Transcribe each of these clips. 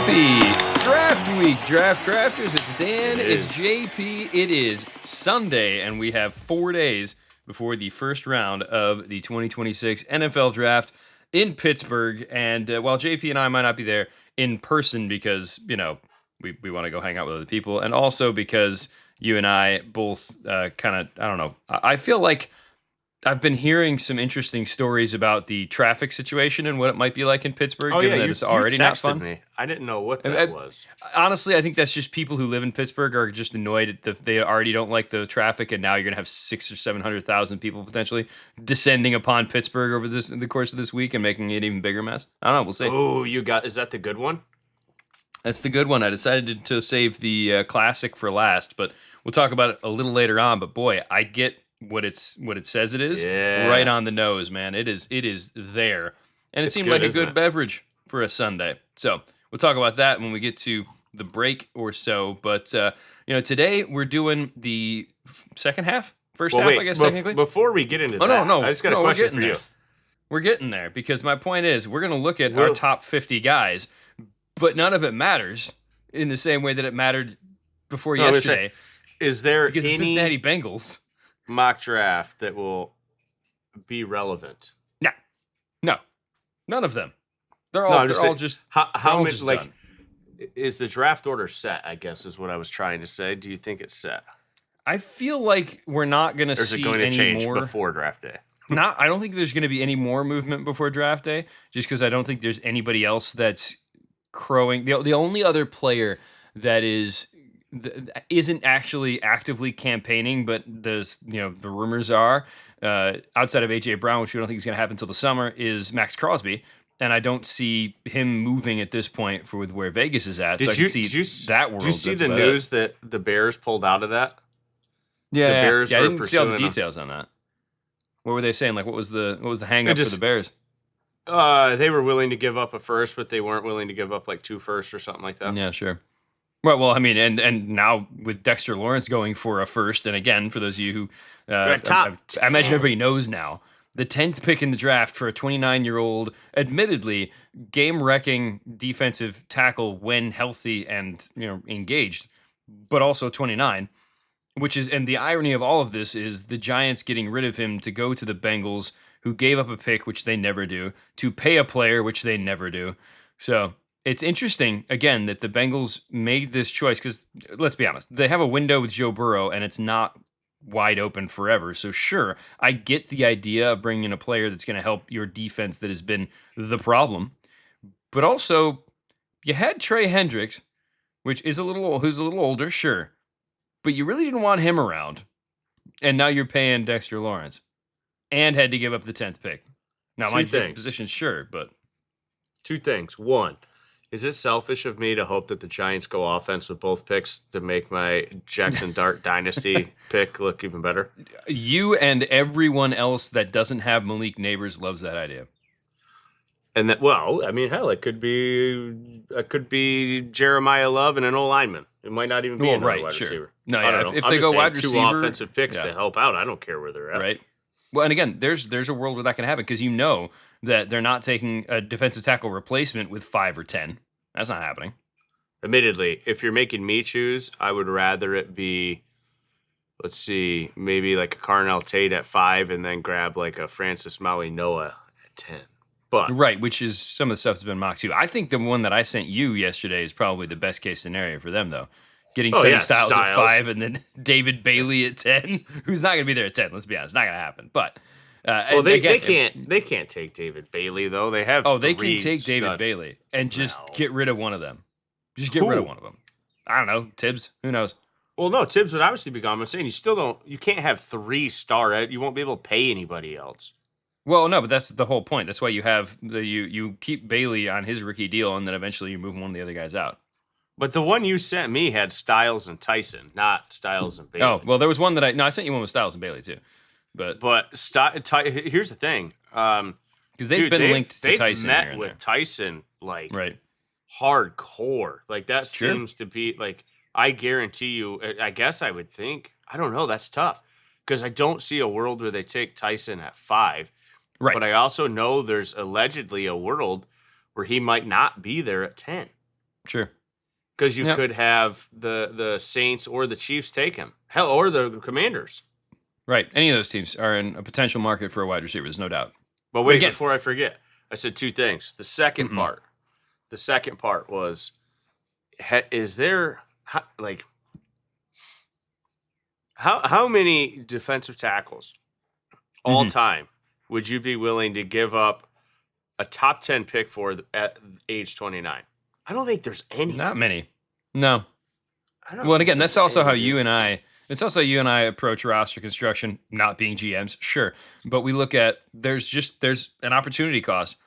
Happy Draft Week, Draft Crafters. It's Dan, it's JP, it is Sunday, and we have 4 days before the first round of the 2026 NFL Draft in Pittsburgh. And while JP and I might not be there in person because, we want to go hang out with other people, and also because you and I both I feel like I've been hearing some interesting stories about the traffic situation and what it might be like in Pittsburgh, given that it's already not fun. Me. I didn't know what that was. Honestly, I think that's just people who live in Pittsburgh are just annoyed that they already don't like the traffic, and now you're going to have 600,000 or 700,000 people potentially descending upon Pittsburgh over in the course of this week and making it an even bigger mess. I don't know. We'll see. Oh, is that the good one? That's the good one. I decided to save the classic for last, but we'll talk about it a little later on. But boy, I get what it says it is, right on the nose, man. It is there, and it seemed like a good beverage for a Sunday. So we'll talk about that when we get to the break or so. But today we're doing the second half, first half, I guess technically. Before we get into I just got a question for you. We're getting there because my point is we're going to look at our top 50 guys, but none of it matters in the same way that it mattered before yesterday. Is there because any the Cincinnati Bengals mock draft that will be relevant? No, none of them. They're all just how much like is the draft order set? I guess is what I was trying to say. Do you think it's set? I feel like we're not going to see any more. Is it going to change more before draft day? I don't think there's going to be any more movement before draft day, just because I don't think there's anybody else that's crowing. The only other player that isn't actually actively campaigning, but the rumors are outside of AJ Brown, which we don't think is going to happen until the summer, is Max Crosby, and I don't see him moving at this point for where Vegas is at. Did you see that world? Did you see the news that the Bears pulled out of that? Yeah, the Bears I didn't see all the details on that. What were they saying? Like, what was the hang up for the Bears? They were willing to give up a first, but they weren't willing to give up like 2 firsts or something like that. Yeah, sure. Right, well, I mean, and now with Dexter Lawrence going for a first, and again, for those of you who, I imagine everybody knows now, the 10th pick in the draft for a 29-year-old, admittedly, game-wrecking defensive tackle when healthy and, engaged, but also 29, and the irony of all of this is the Giants getting rid of him to go to the Bengals, who gave up a pick, which they never do, to pay a player, which they never do. So it's interesting, again, that the Bengals made this choice because, let's be honest, they have a window with Joe Burrow, and it's not wide open forever. So sure, I get the idea of bringing in a player that's going to help your defense that has been the problem. But also, you had Trey Hendricks, who's a little older, sure. But you really didn't want him around. And now you're paying Dexter Lawrence. And had to give up the 10th pick. Now, my position, sure, but 2 things. 1, is it selfish of me to hope that the Giants go offense with both picks to make my Jackson Dart dynasty pick look even better? You and everyone else that doesn't have Malik Neighbors loves that idea. And that, hell, it could be Jeremiah Love and an O-lineman. It might not even be a wide receiver. No, yeah, if they go wide receiver, 2 offensive picks to help out. I don't care where they're at. Right. Well, and again, there's a world where that can happen because that they're not taking a defensive tackle replacement with 5 or 10. That's not happening. Admittedly, if you're making me choose, I would rather it be, let's see, maybe like a Carnell Tate at 5 and then grab like a Francis Maui Noah at 10. But right, which is some of the stuff that's been mocked too. I think the one that I sent you yesterday is probably the best case scenario for them, though. Getting Styles at 5 and then David Bailey at 10. Who's not going to be there at 10? Let's be honest, not going to happen. But they can't take David Bailey though. They have they can take David Bailey and just get rid of one of them. Just get rid of one of them. I don't know, Tibbs. Who knows? Well, no, Tibbs would obviously be gone. I'm saying you can't have 3 star. You won't be able to pay anybody else. Well, no, but that's the whole point. That's why you have you keep Bailey on his rookie deal, and then eventually you move one of the other guys out. But the one you sent me had Styles and Tyson, not Styles and Bailey. Oh, well, there was one that I sent you one with Styles and Bailey too. But here's the thing, because they've linked to Tyson. They've met with Tyson like right. hardcore. Like that seems to be like, I guarantee you. I guess I would think. I don't know. That's tough because I don't see a world where they take Tyson at 5. Right. But I also know there's allegedly a world where he might not be there at 10. Sure. Because you could have the Saints or the Chiefs take him. Hell, or the Commanders. Right. Any of those teams are in a potential market for a wide receiver. There's no doubt. But wait, before I forget, I said two things. The second part was, is there like how many defensive tackles all time would you be willing to give up a top 10 pick for at age 29? I don't think there's any. Not many. No. Well, and again, that's also how you and I. It's also you and I approach roster construction, not being GMs, sure, but we look at there's an opportunity cost.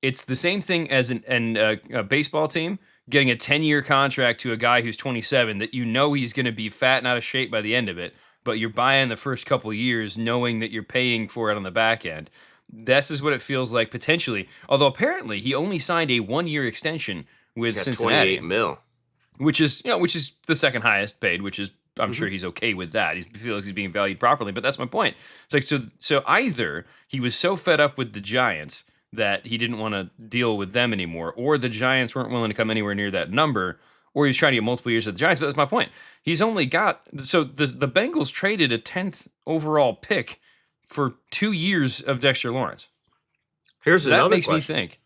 It's the same thing as a baseball team getting a 10-year contract to a guy who's 27 that you know he's going to be fat and out of shape by the end of it, but you're buying the first couple of years knowing that you're paying for it on the back end. This is what it feels like potentially. Although apparently he only signed a 1-year extension with Cincinnati, 28 mil, which is the second highest paid. Which is I'm sure he's okay with that. He feels like he's being valued properly. But that's my point. It's like so either he was so fed up with the Giants that he didn't want to deal with them anymore, or the Giants weren't willing to come anywhere near that number, or he's trying to get multiple years of the Giants. But that's my point. He's only got the Bengals traded a 10th overall pick for 2 years of Dexter Lawrence. Here's another that makes question. me think.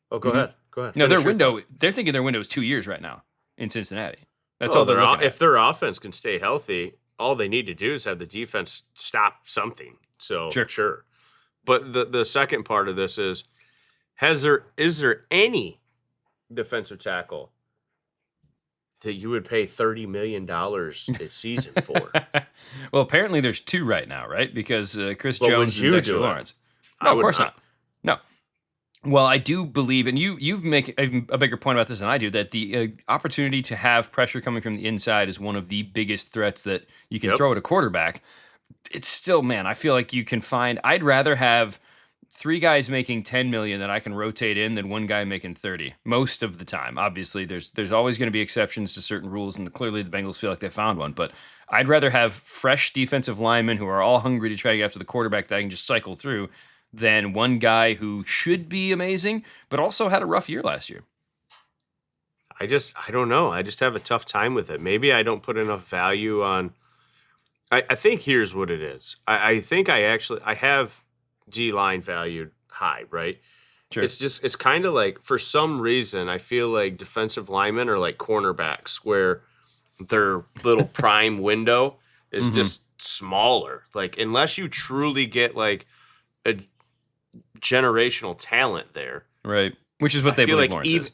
Oh, go ahead. Go ahead. No, they're thinking their window is 2 years right now in Cincinnati. That's all they're looking at. If their offense can stay healthy, all they need to do is have the defense stop something. So sure. But the second part of this is there any defensive tackle that you would pay $30 million a season for? Well, apparently there's 2 right now, right? Because Chris Jones and Dexter Lawrence. No, of course not. No. Well, I do believe, and you make a bigger point about this than I do, that the opportunity to have pressure coming from the inside is one of the biggest threats that you can throw at a quarterback. It's still, man, I feel like you can find. I'd rather have 3 guys making $10 million that I can rotate in than 1 guy making 30 most of the time. Obviously, there's always going to be exceptions to certain rules, and clearly the Bengals feel like they found one. But I'd rather have fresh defensive linemen who are all hungry to try to get after the quarterback that I can just cycle through than 1 guy who should be amazing, but also had a rough year last year. I don't know. I just have a tough time with it. Maybe I don't put enough value on. I think here's what it is. I think I have D-line valued high, right? Sure. It's kind of like, for some reason, I feel like defensive linemen are like cornerbacks, where their little prime window is just smaller. Like, unless you truly get like a generational talent there. Right. Which is what they believe Lawrence is.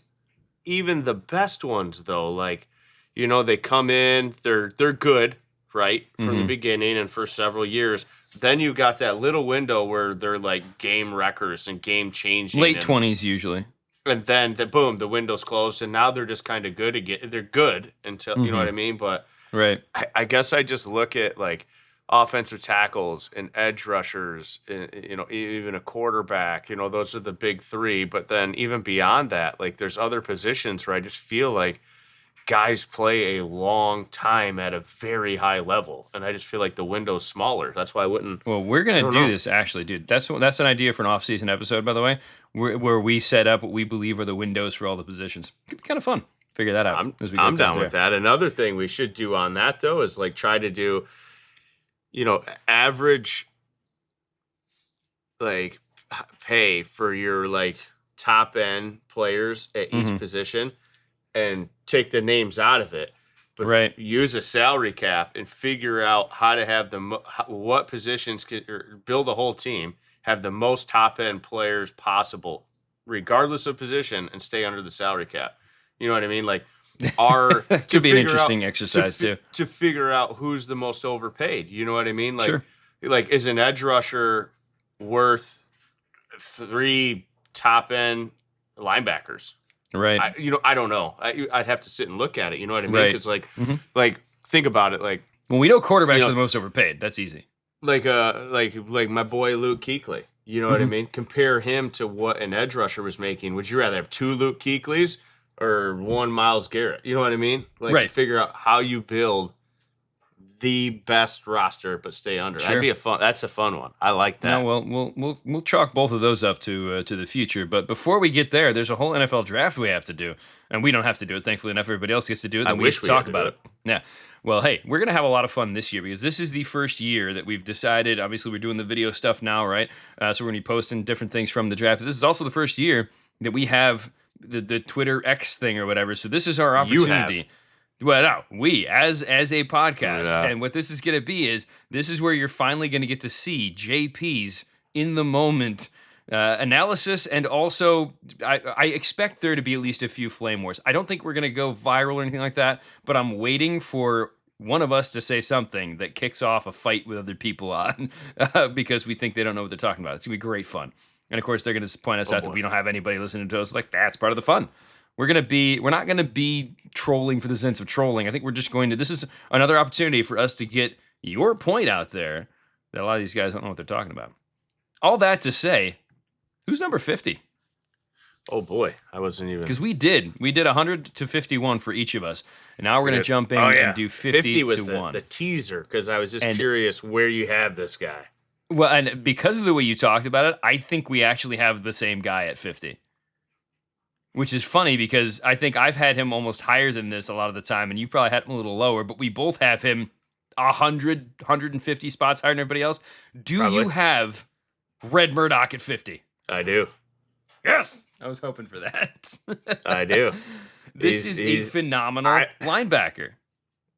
Even the best ones, though, like, they come in, they're good, right, from the beginning and for several years. Then you got that little window where they're like game wreckers and game changing. Late 20s usually. And then boom, the window's closed, and now they're just kind of good again. They're good until you know what I mean. But right, I guess I just look at like offensive tackles and edge rushers, even a quarterback. Those are the big 3. But then even beyond that, like, there's other positions where I just feel like guys play a long time at a very high level, and I just feel like the window's smaller. That's why I wouldn't. Well, we're gonna do this, actually, dude. That's an idea for an off-season episode, by the way, where we set up what we believe are the windows for all the positions. Could be kind of fun. Figure that out. I'm down with that. Another thing we should do on that, though, is like try to do, average like pay for your like top end players at each position, and take the names out of it, but use a salary cap and figure out how to have what positions or build a whole team, have the most top end players possible, regardless of position, and stay under the salary cap. You know what I mean? Like, could be an interesting exercise too, to figure out who's the most overpaid. You know what I mean? Like, sure. Like, is an edge rusher worth 3 top end linebackers? Right. I don't know. I'd have to sit and look at it. You know what I mean? Because like think about it. Like, well, we know quarterbacks are the most overpaid. That's easy. Like my boy Luke Kuechly. You know what I mean? Compare him to what an edge rusher was making. Would you rather have 2 Luke Kuechlys or 1 Myles Garrett? You know what I mean? Like, to figure out how you build the best roster, but stay under. Sure. That's a fun one. I like that. No, well, we'll chalk both of those up to the future. But before we get there, there's a whole NFL draft we have to do, and we don't have to do it. Thankfully enough, everybody else gets to do it. Then we wish we talk about it. Yeah. Well, hey, we're gonna have a lot of fun this year because this is the first year that we've decided. Obviously, we're doing the video stuff now, right? So we're gonna be posting different things from the draft. This is also the first year that we have the Twitter X thing or whatever. So this is our opportunity. Well, no, we as a podcast, and what this is going to be is this is where you're finally going to get to see JP's in the moment analysis, and also I expect there to be at least a few flame wars. I don't think we're going to go viral or anything like that, but I'm waiting for one of us to say something that kicks off a fight with other people on because we think they don't know what they're talking about. It's going to be great fun, and of course they're going to point us out that we don't have anybody listening to us. Like that's part of the fun. We're not gonna be trolling for the sense of trolling. I think we're just going to. This is another opportunity for us to get your point out there that a lot of these guys don't know what they're talking about. All that to say, who's number 50? Oh boy, I wasn't even because we did 100 to 51 for each of us, and now we're gonna jump in and do 50 was to 1. The teaser because I was just curious where you have this guy. Well, and because of the way you talked about it, I think we actually have the same guy at 50. Which is funny because I think I've had him almost higher than this a lot of the time, and you probably had him a little lower, but we both have him 100, 150 spots higher than everybody else. Do you have Red Murdoch at 50? I do. Yes! I was hoping for that. I do. This is a phenomenal linebacker.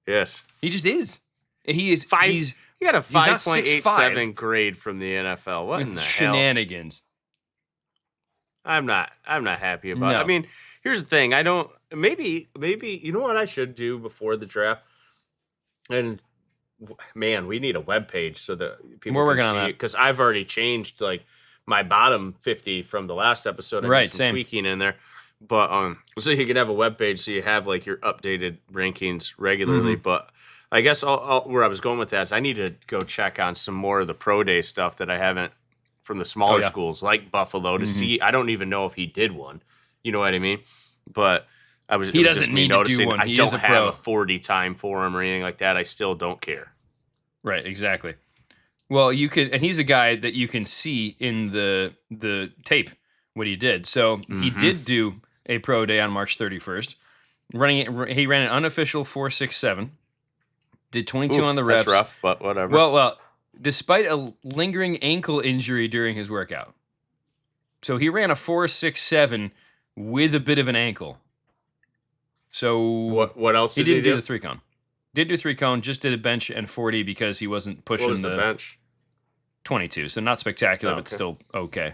Yes. He just is. He is. He got a 5.87 grade from the NFL. What in the shenanigans? Hell? I'm not happy about it. I mean, here's the thing. Maybe, you know what I should do before the draft? And man, we need a web page so that people can see it. Because I've already changed like my bottom 50 from the last episode. I did some tweaking in there. But so you can have a web page so you have like your updated rankings regularly. Mm-hmm. But I guess where I was going with that is I need to go check on some more of the pro day stuff that I haven't from the smaller schools like Buffalo to see. I don't even know if he did one. You know what I mean? But he doesn't need to do one. I don't have a 40 time for him or anything like that. I still don't care. Right, exactly. Well, you could, and he's a guy that you can see in the tape what he did. So he did do a pro day on March 31st. He ran an unofficial 4.67. Did 22 on the reps. That's rough, but whatever. Well, despite a lingering ankle injury during his workout. So he ran a 4.67 with a bit of an ankle. So what else did he didn't do the 3-cone. Did do 3-cone, just did a bench and 40 because he wasn't pushing what was the bench. 22. So not spectacular, but still okay.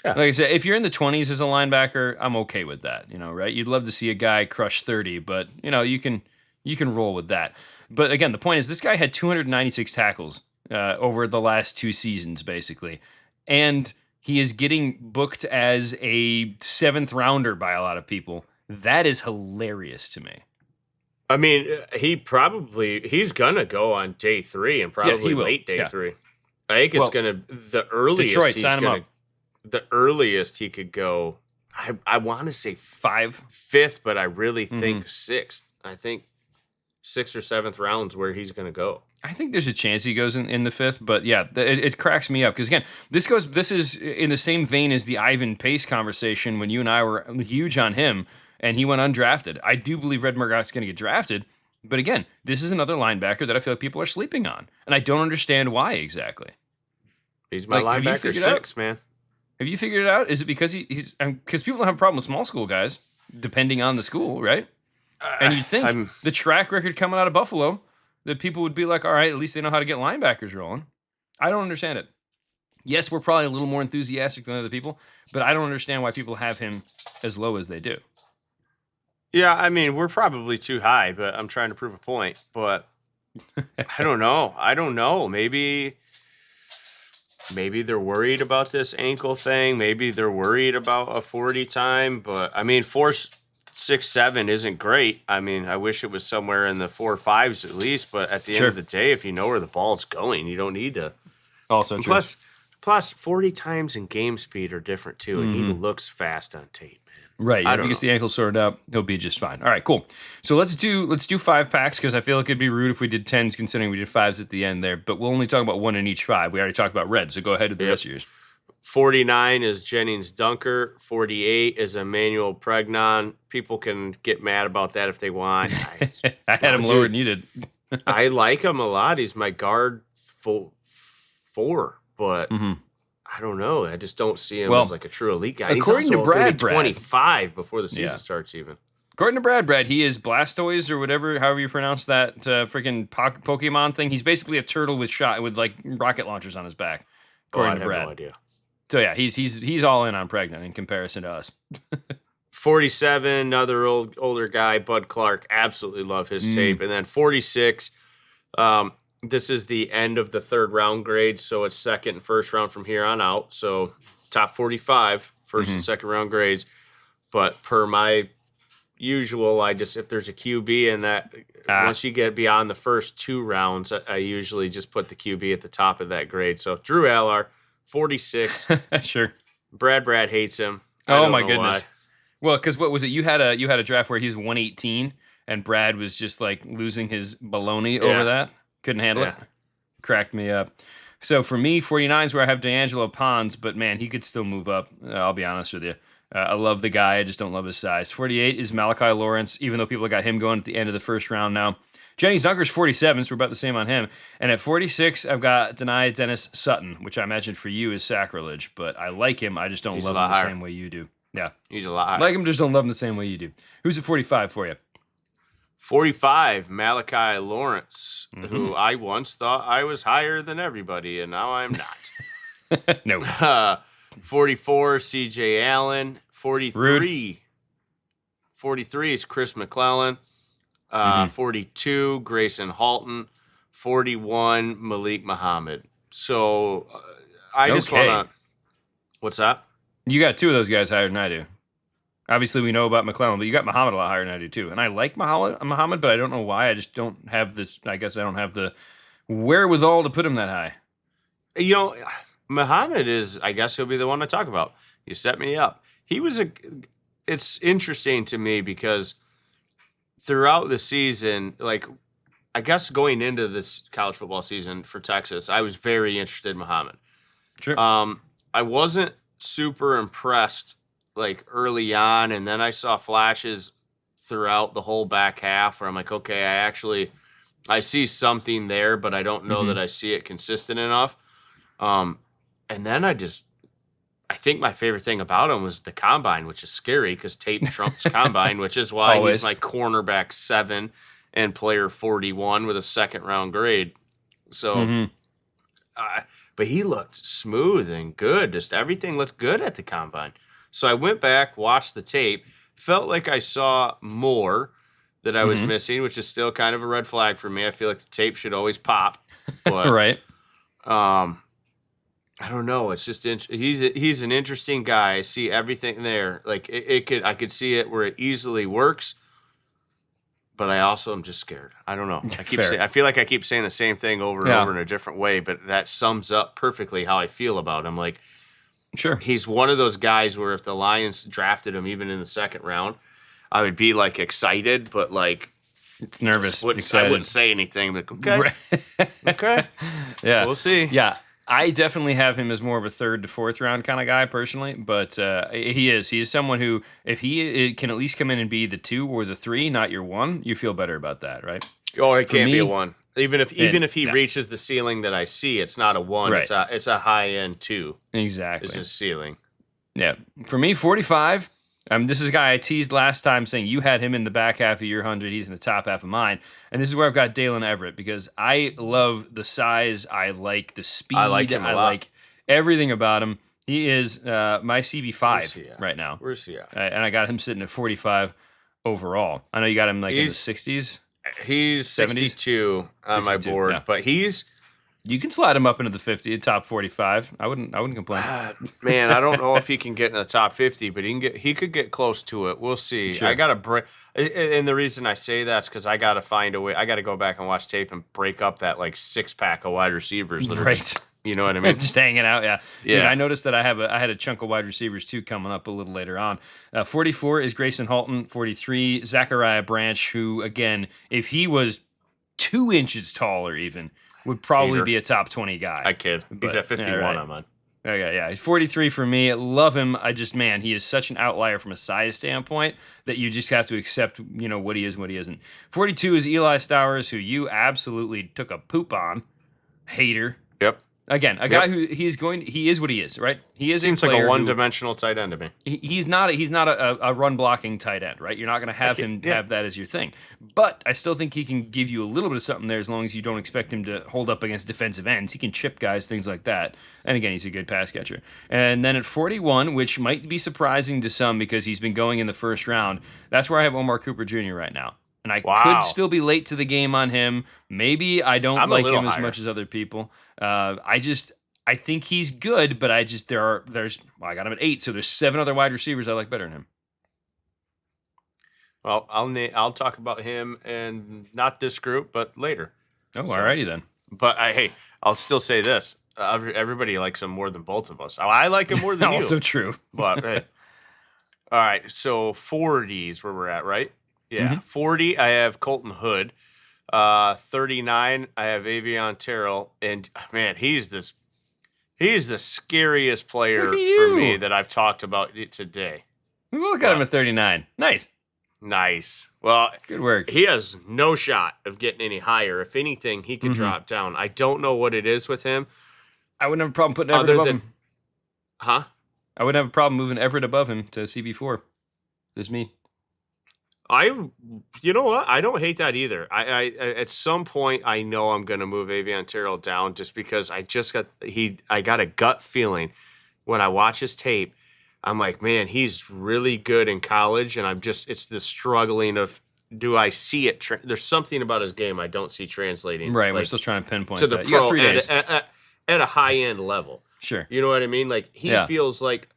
Yeah. Like I said, if you're in the 20s as a linebacker, I'm okay with that, right? You'd love to see a guy crush 30, but you can roll with that. But again, the point is this guy had 296 tackles over the last 2 seasons, basically. And he is getting booked as a 7th rounder by a lot of people. That is hilarious to me. I mean, he's going to go on day 3 and probably late day 3. I think it's going to, the earliest Detroit, sign him up. The earliest he could go, I want to say 5th, but I really think 6th. I think 6th or 7th rounds where he's going to go. I think there's a chance he goes in the 5th, but yeah, it cracks me up because again, this is in the same vein as the Ivan Pace conversation when you and I were huge on him and he went undrafted. I do believe Red Murdoch's going to get drafted, but again, this is another linebacker that I feel like people are sleeping on, and I don't understand why exactly. He's my linebacker 6, man. Have you figured it out? Is it because he's because people don't have a problem with small school guys, depending on the school, right? And you'd think the track record coming out of Buffalo that people would be like, all right, at least they know how to get linebackers rolling. I don't understand it. Yes, we're probably a little more enthusiastic than other people, but I don't understand why people have him as low as they do. Yeah, I mean, we're probably too high, but I'm trying to prove a point. But I don't know. Maybe they're worried about this ankle thing. Maybe they're worried about a 40 time. But, I mean, 4.67 isn't great. I mean, I wish it was somewhere in the 4.5s at least. But at the end of the day, if you know where the ball's going, you don't need to. Also true. Plus 40 times and game speed are different, too. And he looks fast on tape, man. Right. I If he don't gets know. the ankle sorted out, he'll be just fine. All right, cool. So let's do 5 packs because I feel like it'd be rude if we did 10s considering we did 5s at the end there. But we'll only talk about one in each 5. We already talked about red, so go ahead with the Yep. rest of yours. 49 is Jennings Dunker. 48 is Emmanuel Pregnon. People can get mad about that if they want. I had him lower than you did. I like him a lot. He's my guard 4, but I don't know. I just don't see him as like a true elite guy. He's according to also gonna be Brad, 25 before the season starts even. According to Brad, he is Blastoise or whatever, however you pronounce that freaking Pokemon thing. He's basically a turtle with like rocket launchers on his back. According to Brad. I have no idea. So yeah, he's all in on Pregnon in comparison to us. 47, another older guy, Bud Clark. Absolutely love his tape. And then 46, this is the end of the third round grade, so it's second and first round from here on out. So top 45, first and second round grades. But per my usual, if there's a QB in that, once you get beyond the first 2 rounds, I usually just put the QB at the top of that grade. So Drew Allard, 46. Sure. Brad hates him. Oh my goodness. Why. Well, because what was it? You had a draft where he's 118, and Brad was just like losing his baloney over that. Couldn't handle it. Cracked me up. So for me, 49 is where I have D'Angelo Pons, but man, he could still move up. I'll be honest with you. I love the guy. I just don't love his size. 48 is Malachi Lawrence, even though people got him going at the end of the first round now. Jennings Dunker's 47, so we're about the same on him. And at 46, I've got Dennis Sutton, which I imagine for you is sacrilege, but I like him. I just don't love him the same way you do. Yeah. He's a lot higher. Like him, just don't love him the same way you do. Who's at 45 for you? 45, Malachi Lawrence, who I once thought I was higher than everybody, and now I'm not. No. 44, CJ Allen. 43. 43 is Chris McClellan. 42, Grayson Halton. 41, Malik Muhammad. So I just want to... What's that? You got 2 of those guys higher than I do. Obviously, we know about McClellan, but you got Muhammad a lot higher than I do, too. And I like Muhammad, but I don't know why. I just don't have this... I guess I don't have the wherewithal to put him that high. You know, Muhammad is... I guess he'll be the one to talk about. You set me up. It's interesting to me because throughout the season, like, I guess going into this college football season for Texas, I was very interested in Muhammad. Sure. I wasn't super impressed like early on, and then I saw flashes throughout the whole back half where I'm like, okay, I see something there, but I don't know that I see it consistent enough. And then I think my favorite thing about him was the combine, which is scary because tape trumps combine, which is why he's my cornerback 7 and player 41 with a second round grade. So, but he looked smooth and good. Just everything looked good at the combine. So I went back, watched the tape, felt like I saw more that I was missing, which is still kind of a red flag for me. I feel like the tape should always pop. But, right. I don't know. It's just he's an interesting guy. I see everything there. Like I could see it where it easily works, but I also am just scared. I don't know. I feel like I keep saying the same thing over and over in a different way, but that sums up perfectly how I feel about him. Like, sure, he's one of those guys where if the Lions drafted him even in the second round, I would be like excited, but like nervous. I wouldn't say anything. Like, okay, okay, yeah, we'll see. Yeah. I definitely have him as more of a 3rd to 4th round kind of guy personally, but he is someone who, if he can at least come in and be the 2 or the 3, not your 1, you feel better about that, right? Oh, it can't be a 1. Even if he reaches the ceiling that I see, it's not a 1. Right. It's a high end 2. Exactly. It's his ceiling. Yeah. For me, 45. This is a guy I teased last time saying you had him in the back half of your 100. He's in the top half of mine. And this is where I've got Dalen Everett because I love the size. I like the speed. I like him a lot. I like everything about him. He is my CB5 right now. Where's he at? And I got him sitting at 45 overall. I know you got him like in the 60s. He's 62 on my board, but you can slide him up into the top 45. I wouldn't complain. Man, I don't know if he can get in the top 50, but he could get close to it. We'll see. Sure. I got to break, and the reason I say that's because I got to find a way. I got to go back and watch tape and break up that like 6-pack of wide receivers that are just You know what I mean? Just hanging out, yeah. Yeah. Dude, I noticed that I had a chunk of wide receivers too coming up a little later on. 44 is Grayson Halton. 43, Zachariah Branch, who again, if he was 2 inches taller, even would probably Hater. be a top 20 guy. I kid. He's at 51 on mine. Okay, yeah, he's 43 for me. Love him. Man, he is such an outlier from a size standpoint that you just have to accept, what he is and what he isn't. 42 is Eli Stowers, who you absolutely took a poop on. Hater. Yep. Again, a guy who he is what he is, right? He is seems like a one-dimensional tight end to me. He's not a run blocking tight end, right? You're not going to have him have that as your thing. But I still think he can give you a little bit of something there as long as you don't expect him to hold up against defensive ends. He can chip guys, things like that. And again, he's a good pass catcher. And then at 41, which might be surprising to some because he's been going in the first round, that's where I have Omar Cooper Jr. right now. And I could still be late to the game on him. Maybe I don't like him as much as other people. I think he's good, but I got him at 8, so there's 7 other wide receivers I like better than him. Well, I'll talk about him and not this group, but later. Oh, alrighty then. But I'll still say this: everybody likes him more than both of us. I like him more than you. Also true. But hey. All right, so 40 is where we're at, right? Yeah, 40. I have Colton Hood. 39. I have Avion Terrell, and man, he's the scariest player for me that I've talked about today. Look at him at 39. Nice. Well, good work. He has no shot of getting any higher. If anything, he could drop down. I don't know what it is with him. I wouldn't have a problem putting Everett above him. Huh? I wouldn't have a problem moving Everett above him to CB4. That's me. You know what? I don't hate that either. I at some point I know I'm going to move Avion Terrell down just because I got a gut feeling when I watch his tape. I'm like, man, he's really good in college, and it's the struggling of, do I see it? There's something about his game I don't see translating. Right, we're still trying to pinpoint to the that. pro at a high end level. Sure, you know what I mean. Like he feels like.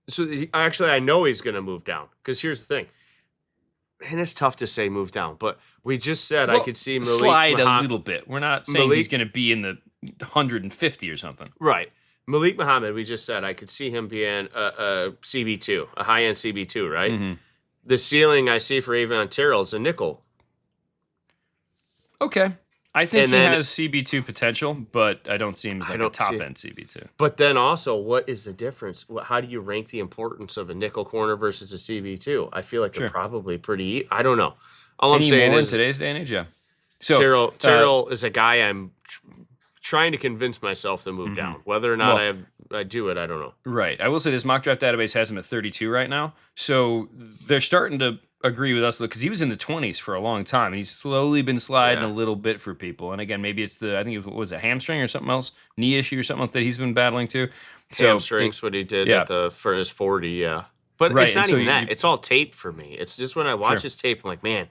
So actually, I know he's going to move down because here's the thing. And it's tough to say move down, but we just said I could see Malik slide a little bit. We're not saying he's going to be in the 150 or something. Right. Malik Muhammad, we just said I could see him being a CB2, a high-end CB2, right? Mm-hmm. The ceiling I see for Avion Terrell is a nickel. Okay. I think he has CB2 potential, but I don't see him as like a top-end CB2. But then also, what is the difference? How do you rank the importance of a nickel corner versus a CB2? I feel like they're probably pretty. I don't know. All I'm saying is in today's day and age, yeah. So Terrell is a guy I'm trying to convince myself to move down. Whether or not I do it, I don't know. Right. I will say this mock draft database has him at 32 right now, so they're starting to agree with us because he was in the 20s for a long time, and he's slowly been sliding a little bit for people. And again, maybe it's I think it was a hamstring or something else, knee issue or something like that he's been battling too. Hamstrings, what he did at for his 40, yeah. But it's not even that. It's all tape for me. It's just when I watch his tape, I'm like, man,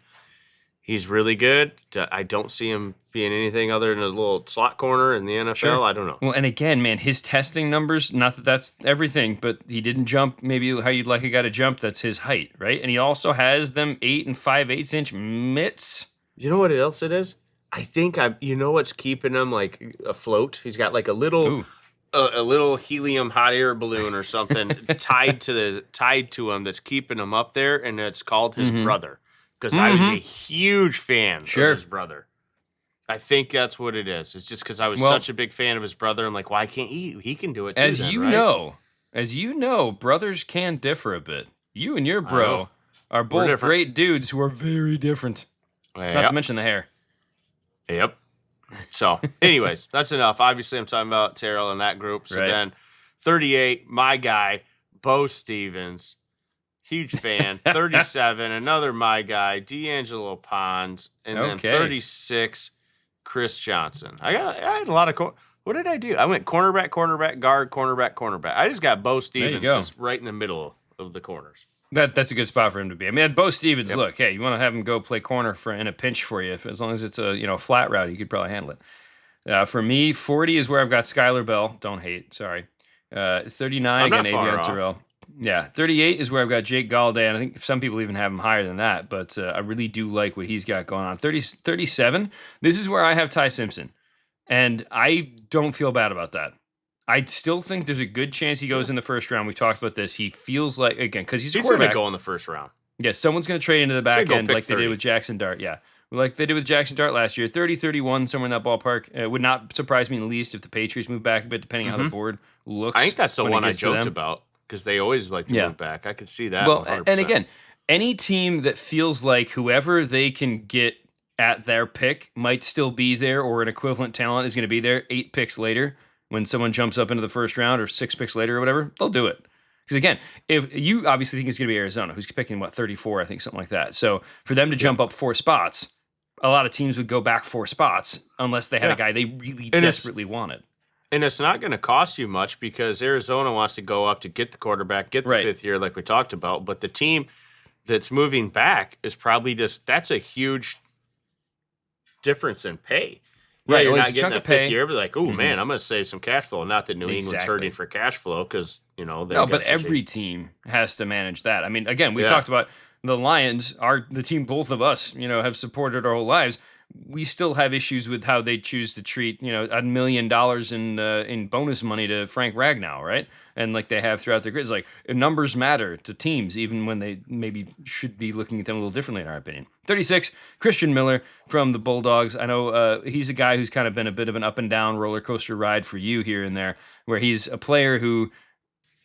he's really good. I don't see him being anything other than a little slot corner in the NFL. Sure. I don't know. Well, and again, man, his testing numbers, not that that's everything, but he didn't jump maybe how you'd like a guy to jump. That's his height, right? And he also has them 8 and 5/8 inch mitts. You know what else it is? I think you know what's keeping him like afloat? He's got like a little helium hot air balloon or something tied to him that's keeping him up there, and it's called his brother. Because I was a huge fan of his brother. I think that's what it is. It's just because I was such a big fan of his brother. I'm like, why can't he? He can do it too. As you know, brothers can differ a bit. You and your bro are both great dudes who are very different. Not to mention the hair. Yep. So, anyways, that's enough. Obviously, I'm talking about Terrell and that group. So then, 38, my guy, Bo Stevens. Huge fan. 37, another my guy, D'Angelo Pons. And then 36, Chris Johnson. I had a lot of what did I do? I went cornerback, guard, cornerback. I just got Bo Stevens just right in the middle of the corners. That's a good spot for him to be. I mean, Bo Stevens, look, hey, you want to have him go play corner in a pinch for you. As long as it's a flat route, you could probably handle it. For me, 40 is where I've got Skylar Bell. Don't hate. Sorry. 39, again, Avion Terrell. Yeah, 38 is where I've got Jake Galladay, and I think some people even have him higher than that, but I really do like what he's got going on. 37, this is where I have Ty Simpson. And I don't feel bad about that. I still think there's a good chance he goes in the first round. We talked about this. He feels like, again, because he's a He's going to quarterback. go in the first round. Yeah, someone's going to trade into the He's back gonna end go pick like they 30. did with Jackson Dart. Yeah. Like they did with Jackson Dart last year. 30, 31, somewhere in that ballpark. It would not surprise me in the least if the Patriots move back a bit, depending on how the board looks. I think that's the when it one I gets to joked them. about because they always like to Yeah. move back. I could see that. Well, 100%. and again, any team that feels like whoever they can get at their pick might still be there or an equivalent talent is going to be there 8 picks later when someone jumps up into the first round or 6 picks later or whatever, they'll do it. Because again, if you obviously think it's going to be Arizona, who's picking, 34, I think, something like that. So for them to jump up 4 spots, a lot of teams would go back 4 spots unless they had a guy they really desperately wanted. And it's not going to cost you much because Arizona wants to go up to get the quarterback, get the 5th year like we talked about. But the team that's moving back is probably that's a huge difference in pay. Yeah, you're not getting that 5th year, but like, oh man, I'm going to save some cash flow. Not that New England's hurting for cash flow because, but every team has to manage that. I mean, again, we talked about the Lions, the team both of us, have supported our whole lives. We still have issues with how they choose to treat, $1 million in bonus money to Frank Ragnow, right? And like they have throughout their grids, like numbers matter to teams, even when they maybe should be looking at them a little differently, in our opinion. 36, Christian Miller from the Bulldogs. I know he's a guy who's kind of been a bit of an up and down roller coaster ride for you here and there, where he's a player who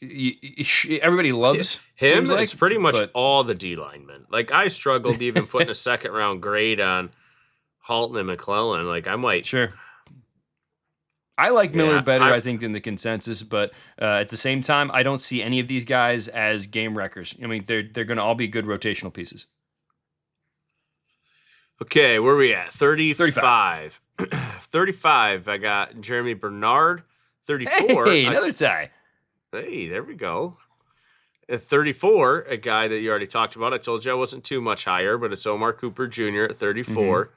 everybody loves him. It's pretty much all the D linemen. Like I struggled even putting a 2nd round grade on Halton and McClellan. Like I might. Sure. I like Miller better, I think, than the consensus, but at the same time, I don't see any of these guys as game wreckers. I mean, they're going to all be good rotational pieces. Okay, where are we at? 35. 35, I got Jeremy Bernard. 34. Hey, another tie. Hey, there we go. At 34, a guy that you already talked about. I told you I wasn't too much higher, but it's Omar Cooper Jr. at 34.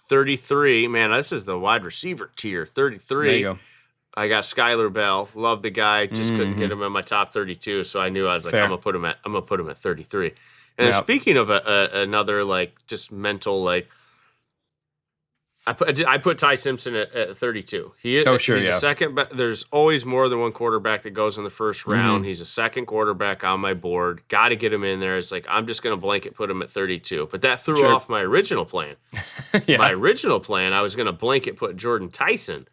33, man, this is the wide receiver tier. 33. There you go. I got Skylar Bell. Love the guy. Just couldn't get him in my top 32, so I knew I was like, I'm gonna put him at 33. And speaking of another like just mental like, I put Ty Simpson at 32. He's a second. There's always more than one quarterback that goes in the first round. He's a second quarterback on my board. Got to get him in there. It's like I'm just going to blanket put him at 32. But that threw off my original plan. My original plan, I was going to blanket put Jordan Tyson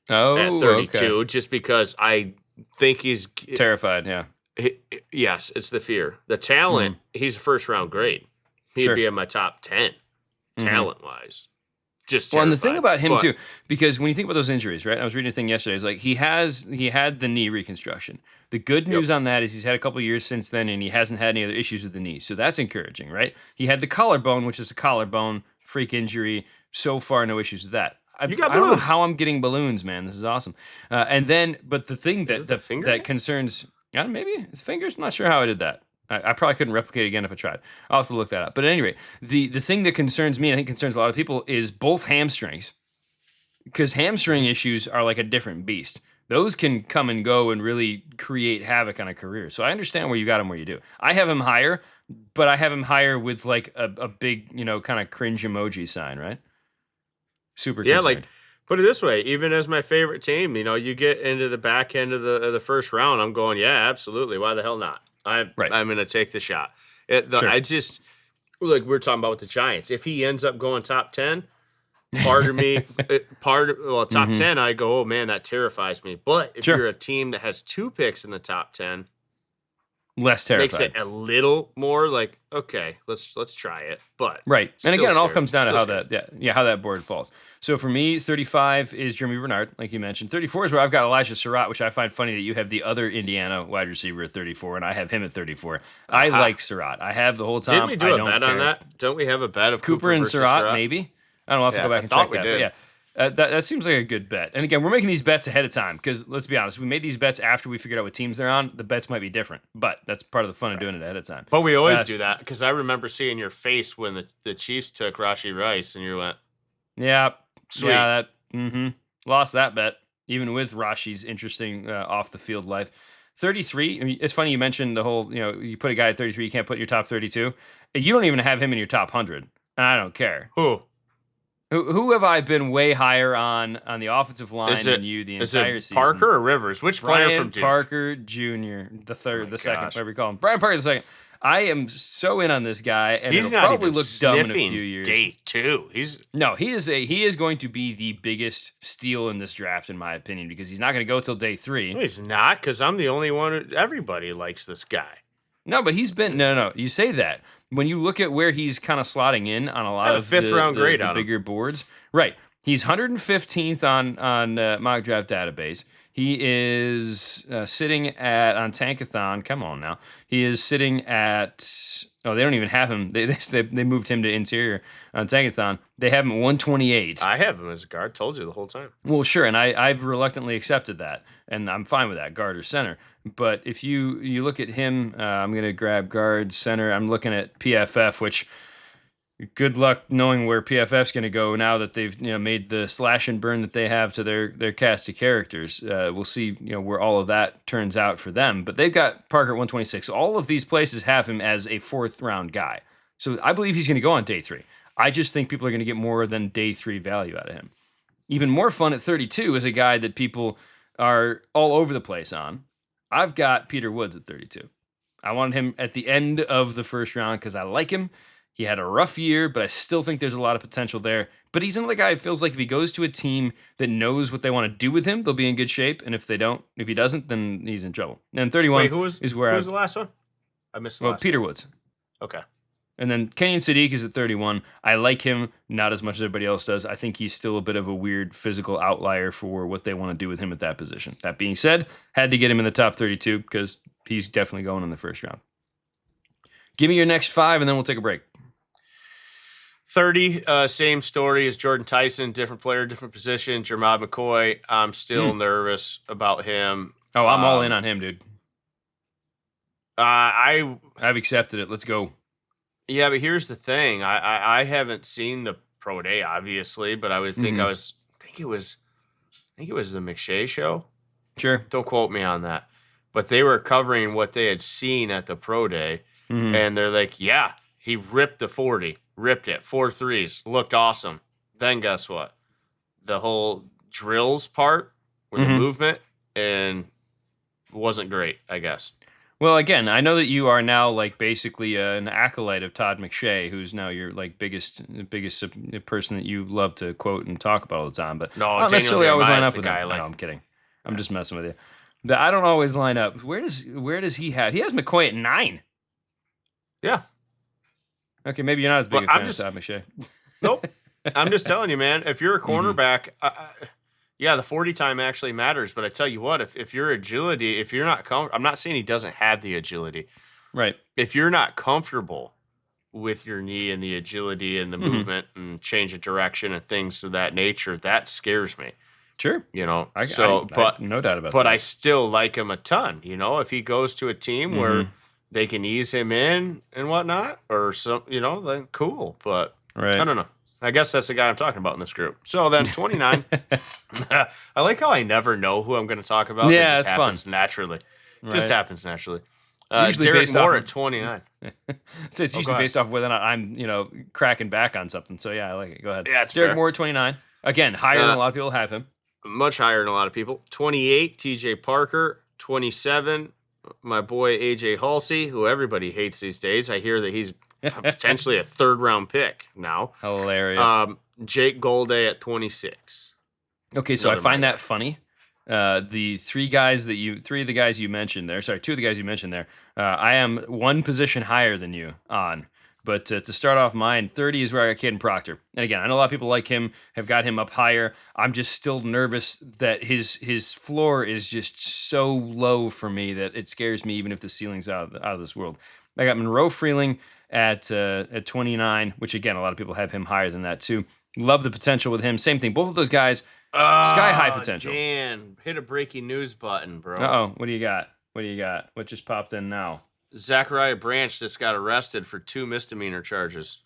at 32 just because I think he's terrified. Yeah. Yes, it's the fear. The talent. He's a first round grade. He'd be in my top 10 talent wise. Just and the thing about him too, because when you think about those injuries, right? I was reading a thing yesterday. It's like he had the knee reconstruction. The good news on that is he's had a couple of years since then, and he hasn't had any other issues with the knee. So that's encouraging, right? He had the collarbone, which is a collarbone freak injury. So far, no issues with that. I don't know how I'm getting balloons, man. This is awesome. And then, but the thing that concerns, maybe his fingers. I'm not sure how I did that. I probably couldn't replicate it again if I tried. I'll have to look that up. But at any rate, the thing that concerns me, and I think concerns a lot of people, is both hamstrings. Because hamstring issues are like a different beast. Those can come and go and really create havoc on a career. So I understand where you got him where you do. I have him higher, but I have him higher with like a big, kind of cringe emoji sign, right? Super concerned. Like put it this way, even as my favorite team, you get into the back end of the first round, I'm going, yeah, absolutely. Why the hell not? I'm going to take the shot. I just, like we're talking about with the Giants, if he ends up going top 10, part of me, top 10, I go, oh man, that terrifies me. But if you're a team that has 2 picks in the top 10, less terrified. Makes it a little more like, okay, let's try it. But and again, it all comes down to how that board falls. So for me, 35 is Jeremy Bernard, like you mentioned. 34 is where I've got Elijah Surratt, which I find funny that you have the other Indiana wide receiver at 34, and I have him at 34. I like Surratt. I have the whole time. Didn't we do a bet on that? Don't we have a bet of Cooper and versus Surratt? Maybe. I don't know. I'll have to go back and check that. Did. But that seems like a good bet. And again, we're making these bets ahead of time because let's be honest, if we made these bets after we figured out what teams they're on, the bets might be different. But that's part of the fun of doing it ahead of time. But we always do that because I remember seeing your face when the Chiefs took Rashee Rice and you went, yeah, sweet. Yeah, lost that bet even with Rashi's interesting off the field life. 33. I mean, it's funny you mentioned the whole, you put a guy at 33, you can't put your top 32. You don't even have him in your top 100, and I don't care. Who? Who have I been way higher on the offensive line than you the entire season? Parker or Rivers? Which player from Duke? Parker Jr., the third, the second, whatever you call him. Brian Parker the second. I am so in on this guy, and he's it'll not probably even look dumb in a few years. Day 2. He is going to be the biggest steal in this draft, in my opinion, because he's not going to go till day 3. No, he's not, because I'm the only one. Everybody likes this guy. No, but he's been no. You say that when you look at where he's kind of slotting in on a lot of fifth round grade the on bigger boards, right? He's 115th on mock draft database. He is sitting on Tankathon. Come on now, he is sitting at. Oh, they don't even have him. They moved him to interior on Tankathon. They have him at 128. I have him as a guard. Told you the whole time. Well, sure, and I've reluctantly accepted that, and I'm fine with that, guard or center. But if you look at him, I'm going to grab guard, center. I'm looking at PFF, which good luck knowing where PFF's going to go now that they've made the slash and burn that they have to their cast of characters. We'll see where all of that turns out for them. But they've got Parker at 126. All of these places have him as a 4th round guy. So I believe he's going to go on day 3. I just think people are going to get more than day 3 value out of him. Even more fun at 32 is a guy that people are all over the place on. I've got Peter Woods at 32. I wanted him at the end of the first round because I like him. He had a rough year, but I still think there's a lot of potential there. But he's another guy who feels like if he goes to a team that knows what they want to do with him, they'll be in good shape. And if he doesn't, then he's in trouble. And 31 who was the last one? I missed the last Peter Woods. Okay. And then Kenyon Sadiq is at 31. I like him, not as much as everybody else does. I think he's still a bit of a weird physical outlier for what they want to do with him at that position. That being said, had to get him in the top 32 because he's definitely going in the first round. Give me your next 5, and then we'll take a break. 30, same story as Jordan Tyson, different player, different position. Jermod McCoy, I'm still nervous about him. Oh, I'm all in on him, dude. I've accepted it. Let's go. Yeah, but here's the thing. I haven't seen the pro day, obviously, but I would think I think it was the McShay show. Sure. Don't quote me on that. But they were covering what they had seen at the pro day, and they're like, yeah, he ripped the 40. Ripped it, 4 threes, looked awesome. Then guess what? The whole drills part with the movement and wasn't great, I guess. Well, again, I know that you are now like basically an acolyte of Todd McShay, who's now your like biggest person that you love to quote and talk about all the time. But no, I don't necessarily always line up with him. No, I'm kidding. I'm just messing with you. But I don't always line up. Where does he have? He has McCoy at 9. Yeah. Okay, maybe you're not as big a fan of Todd McShay. Nope. I'm just telling you, man, if you're a cornerback, the 40 time actually matters. But I tell you what, if your agility, if you're not I'm not saying he doesn't have the agility. Right. If you're not comfortable with your knee and the agility and the movement and change of direction and things of that nature, that scares me. Sure. But no doubt about that. But I still like him a ton. If he goes to a team where they can ease him in and whatnot, or some, then cool. But right. I don't know. I guess that's the guy I'm talking about in this group. So then 29. I like how I never know who I'm going to talk about. Yeah, it just happens fun. Naturally. Right. Just happens naturally. Usually Derek based Moore off at 29. So it's usually based off whether or not I'm, cracking back on something. So yeah, I like it. Go ahead. Yeah, it's Derek fair. Moore at 29. Again, higher than a lot of people have him. Much higher than a lot of people. 28, TJ Parker. 27, my boy AJ Halsey, who everybody hates these days. I hear that he's potentially a 3rd round pick now. Hilarious. Jake Golday at 26. Okay, so I find that funny. The 2 of the guys you mentioned there, I am 1 position higher than you on. But to start off mine, 30 is where I got Caden Proctor. And again, I know a lot of people like him, have got him up higher. I'm just still nervous that his floor is just so low for me that it scares me even if the ceiling's out of this world. I got Monroe Freeling at 29, which again, a lot of people have him higher than that too. Love the potential with him. Same thing. Both of those guys, sky-high potential. Dan, hit a breaking news button, bro. Uh-oh. What do you got? What just popped in now? Zachariah Branch just got arrested for 2 misdemeanor charges.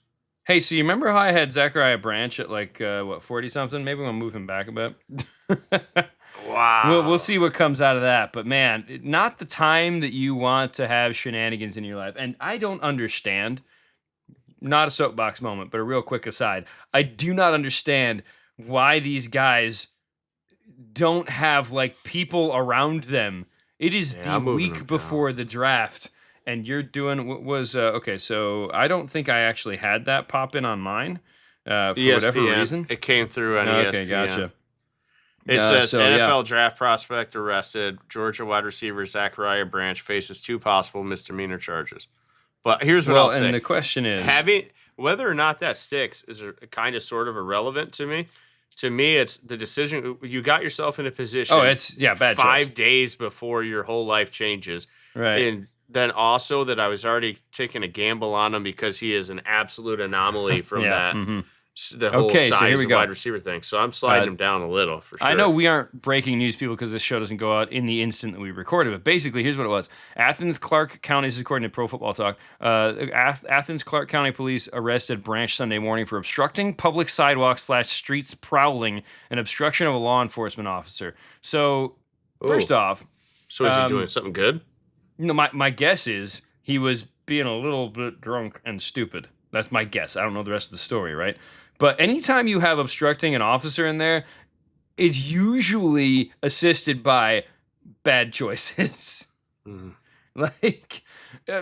Hey, so you remember how I had Zachariah Branch at 40-something? Maybe we'll move him back a bit. Wow. We'll see what comes out of that. But man, not the time that you want to have shenanigans in your life. And I don't understand. not a soapbox moment, but a real quick aside. I do not understand why these guys don't have like people around them. It is the week before the draft, and you're doing what was okay. So I don't think I actually had that pop in on mine for whatever reason. It came through on ESPN. Okay, gotcha. It says NFL draft prospect arrested. Georgia wide receiver Zachariah Branch faces 2 possible misdemeanor charges. But here's what I'll say. And the question is, whether or not that sticks is kind of sort of irrelevant to me. To me, it's the decision. You got yourself in a position. Oh, it's bad 5 days before your whole life changes. Right. And then also that I was already taking a gamble on him because he is an absolute anomaly from that. Mm-hmm. The whole size of wide receiver thing. So I'm sliding him down a little for sure. I know we aren't breaking news, people, because this show doesn't go out in the instant that we recorded. But basically, here's what it was. Athens-Clarke County, this is according to Pro Football Talk, Athens-Clarke County Police arrested Branch Sunday morning for obstructing public sidewalks/streets prowling and obstruction of a law enforcement officer. So, first off... So is he doing something good? No, my guess is he was being a little bit drunk and stupid. That's my guess. I don't know the rest of the story, right? But anytime you have obstructing an officer in there, it's usually assisted by bad choices.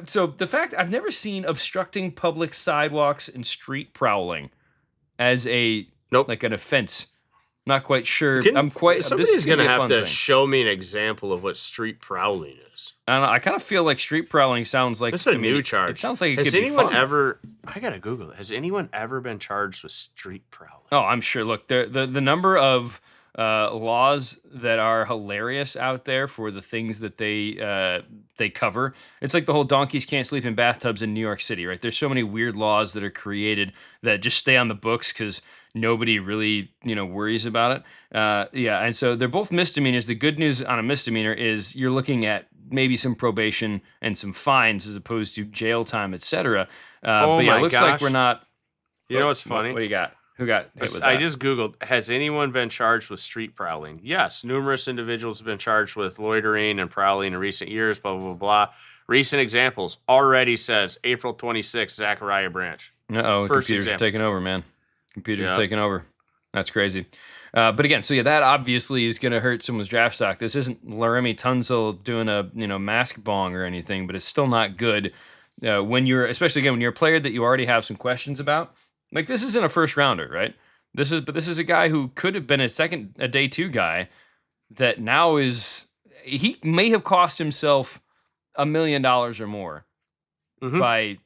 So the fact I've never seen obstructing public sidewalks and street prowling as an offense. Not quite sure. Somebody's going to have to show me an example of what street prowling is. I don't know. I kind of feel like street prowling sounds like it's a new charge. It sounds like it could be fun. I gotta Google it. Has anyone ever been charged with street prowling? Oh, I'm sure. Look, the number of laws that are hilarious out there for the things that they cover. It's like the whole donkeys can't sleep in bathtubs in New York City, right? There's so many weird laws that are created that just stay on the books because nobody really, worries about it. And so they're both misdemeanors. The good news on a misdemeanor is you're looking at maybe some probation and some fines as opposed to jail time, etc. But yeah, it looks like we're not. You know what's funny? What do you got? Who got hit with that? I just Googled, has anyone been charged with street prowling? Yes, numerous individuals have been charged with loitering and prowling in recent years, blah, blah, blah. Recent examples already says April 26th, Zachariah Branch. Uh-oh, computers are taking over, man. Computers are taking over. That's crazy. But again, so that obviously is going to hurt someone's draft stock. This isn't Laramie Tunsil doing a mask bong or anything, but it's still not good when you're, especially again, when you're a player that you already have some questions about. Like, this isn't a first rounder, right? This is a guy who could have been a day 2 guy that now he may have cost himself $1 million or more by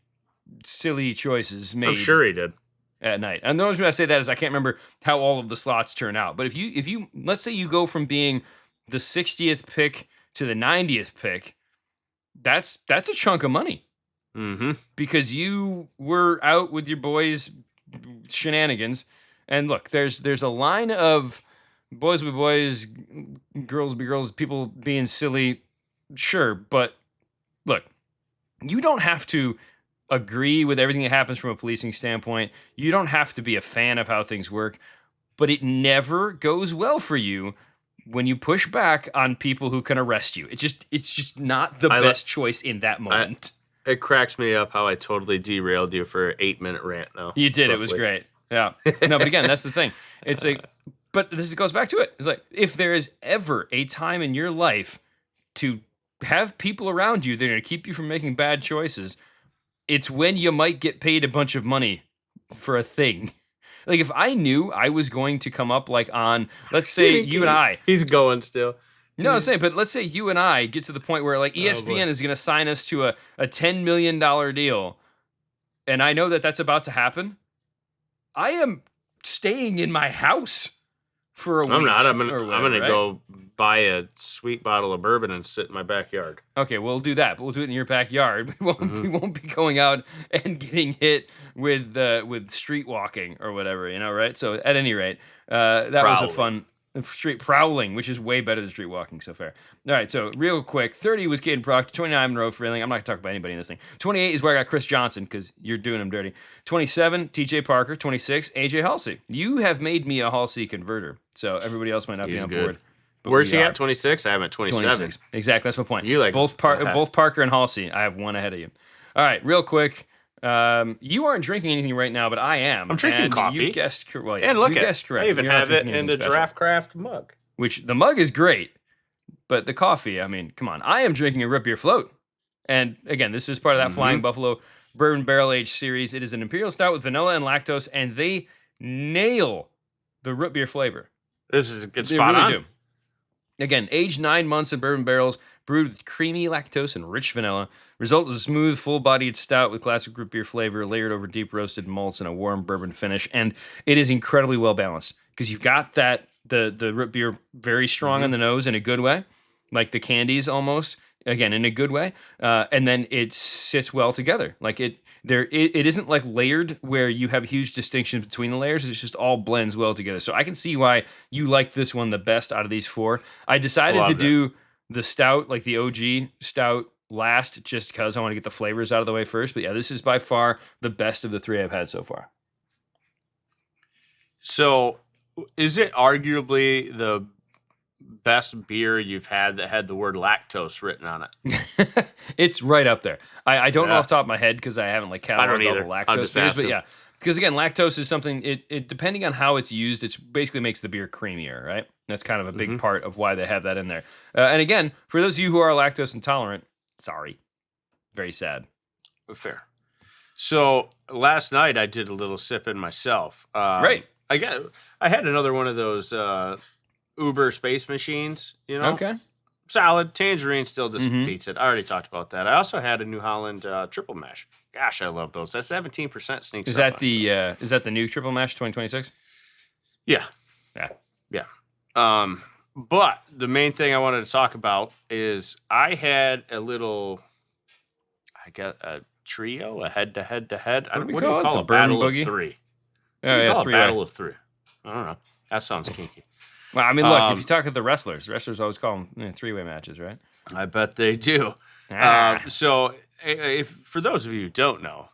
silly choices made. I'm sure he did. At night. And the only reason I say that is I can't remember how all of the slots turn out. But if you let's say you go from being the 60th pick to the 90th pick, that's a chunk of money. Because you were out with your boys' shenanigans. And look, there's a line of boys be boys, girls be girls, people being silly, sure, but look, you don't have to agree with everything that happens from a policing standpoint. You don't have to be a fan of how things work, but it never goes well for you when you push back on people who can arrest you. It's just not the best choice in that moment. It cracks me up how I totally derailed you for an 8-minute rant now. You did. Roughly. It was great. Yeah. No, but again, that's the thing. It's like, but this goes back to it. It's like, if there is ever a time in your life to have people around you that are going to keep you from making bad choices, it's when you might get paid a bunch of money for a thing. Like, if I knew I was going to come up like on, let's say you and I. He's going still. No, I'm saying, but let's say you and I get to the point where like ESPN is going to sign us to a $10 million deal. And I know that that's about to happen. I am staying in my house for a week. I'm not. I'm gonna go buy a sweet bottle of bourbon and sit in my backyard. Okay, we'll do that, but we'll do it in your backyard. We won't be going out and getting hit with street walking or whatever, right? So at any rate, that was a fun street prowling, which is way better than street walking. So fair. All right, so real quick, 30 was Caden Proctor, 29 Monroe Freeling. I'm not gonna talk about anybody in this thing. 28 is where I got Chris Johnson because you're doing him dirty. 27, TJ Parker. 26, AJ Halsey. You have made me a Halsey converter, so everybody else might not be on board. Where's he at? 26? I have him at 27. 26. Exactly, that's my point. You like both Parker and Halsey. I have one ahead of you. All right, real quick. You aren't drinking anything right now, but I am. I'm drinking coffee. You guessed well, and look, you guessed correct. I even have it in the Draft Craft mug. Which the mug is great, but the coffee, I mean, come on. I am drinking a root beer float. And again, this is part of that Flying Buffalo Bourbon Barrel Aged series. It is an imperial stout with vanilla and lactose, and they nail the root beer flavor. This is a good spot on. Do. Again, aged 9 months in bourbon barrels, brewed with creamy lactose and rich vanilla. Result is a smooth, full-bodied stout with classic root beer flavor, layered over deep roasted malts and a warm bourbon finish. And it is incredibly well balanced because you've got that the root beer very strong on the nose in a good way, like the candies almost. Again, in a good way, and then it sits well together. Like it isn't like layered where you have huge distinctions between the layers. It's just all blends well together. So I can see why you like this one the best out of these four. I decided to do the stout, like the OG stout, last, just because I want to get the flavors out of the way first. But yeah, this is by far the best of the three I've had so far. So, is it arguably the best beer you've had that had the word lactose written on it? It's right up there. I don't know off the top of my head because I haven't like cataloged all the lactose, but yeah, because again, lactose is something. It depending on how it's used, it's basically makes the beer creamier, right? That's kind of a big part of why they have that in there. And again, for those of you who are lactose intolerant, sorry, very sad. Fair. So last night I did a little sipping myself. Right. I had another one of those Uber space machines, you know? Okay. Solid. Tangerine still just beats it. I already talked about that. I also had a New Holland triple mash. Gosh, I love those. That 17% sneaks is that the new triple mash 2026? Yeah. Yeah. But the main thing I wanted to talk about is I had a little, I got a trio, a head-to-head. What do you call it? A battle of three. Oh, yeah, three. Battle of three. I don't know. That sounds kinky. Well, I mean, look, if you talk to the wrestlers always call them three-way matches, right? I bet they do. So, if for those of you who don't know,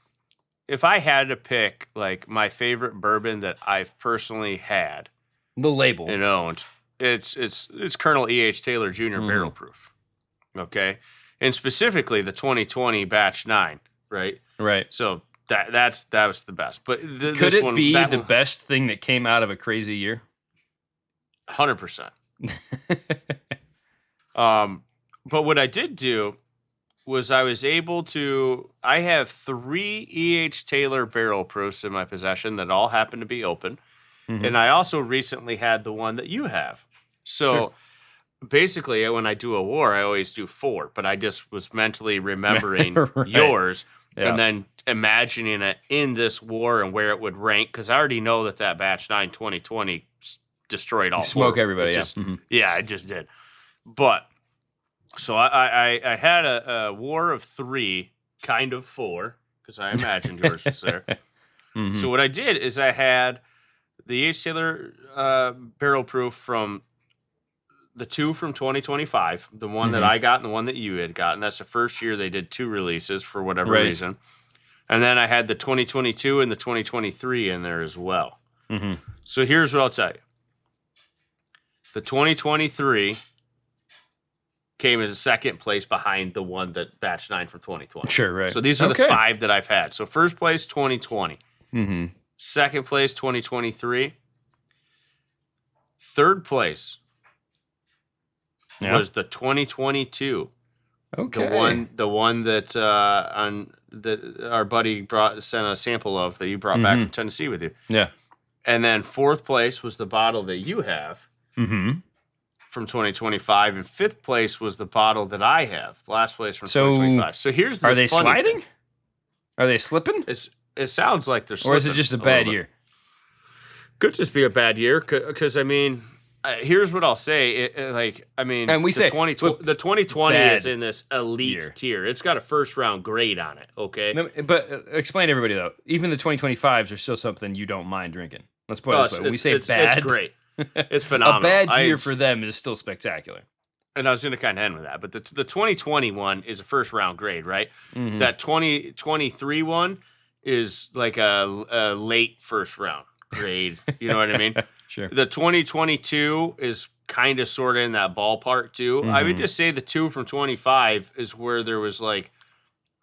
if I had to pick like my favorite bourbon that I've personally had, the label and owned, it's Colonel E.H. Taylor Jr. Barrel Proof. Okay, and specifically the 2020 Batch 9, right? Right. So that was the best. But could it be the best thing that came out of a crazy year? 100%. But what I did do was I have 3 E.H. Taylor barrel proofs in my possession that all happen to be open. And I also recently had the one that you have. So basically, when I do a war, I always do 4, but I just was mentally remembering yours and then imagining it in this war and where it would rank, because I already know that Batch 9 2020 destroyed all. Smoke everybody, yeah, I just did. But so I had a war of 3, kind of 4, because I imagined yours was there. So what I did is I had the H. Taylor barrel proof from the 2 from 2025, the one that I got and the one that you had gotten. That's the first year they did 2 releases for whatever reason. And then I had the 2022 and the 2023 in there as well. So here's what I'll tell you. The 2023 came in second place behind the one that Batch 9 from 2020. Sure, right. So these are the 5 that I've had. So first place, 2020. Second place, 2023. Third place was the 2022. Okay. The one that our buddy sent a sample of that you brought back from Tennessee with you. Yeah. And then fourth place was the bottle that you have. From 2025, and fifth place was the bottle that I have. Last place from 2025. So here's the. Are they sliding? Are they slipping? It sounds like they're slipping. Or is it just a bad year? Could just be a bad year, because I mean, here's what I'll say. And we say 2020 is in this elite tier. It's got a first round grade on it. Okay, but explain to everybody though. Even the 2025s are still something you don't mind drinking. Let's put it this way. When we say bad, it's great. It's phenomenal. A bad year for them is still spectacular. And I was going to kind of end with that, but the 2020 one is a first round grade, right? That 2023 one is like a late first round grade. You know what I mean? Sure. The 2022 is kind of sort of in that ballpark too. I would just say the 2 from 25 is where there was like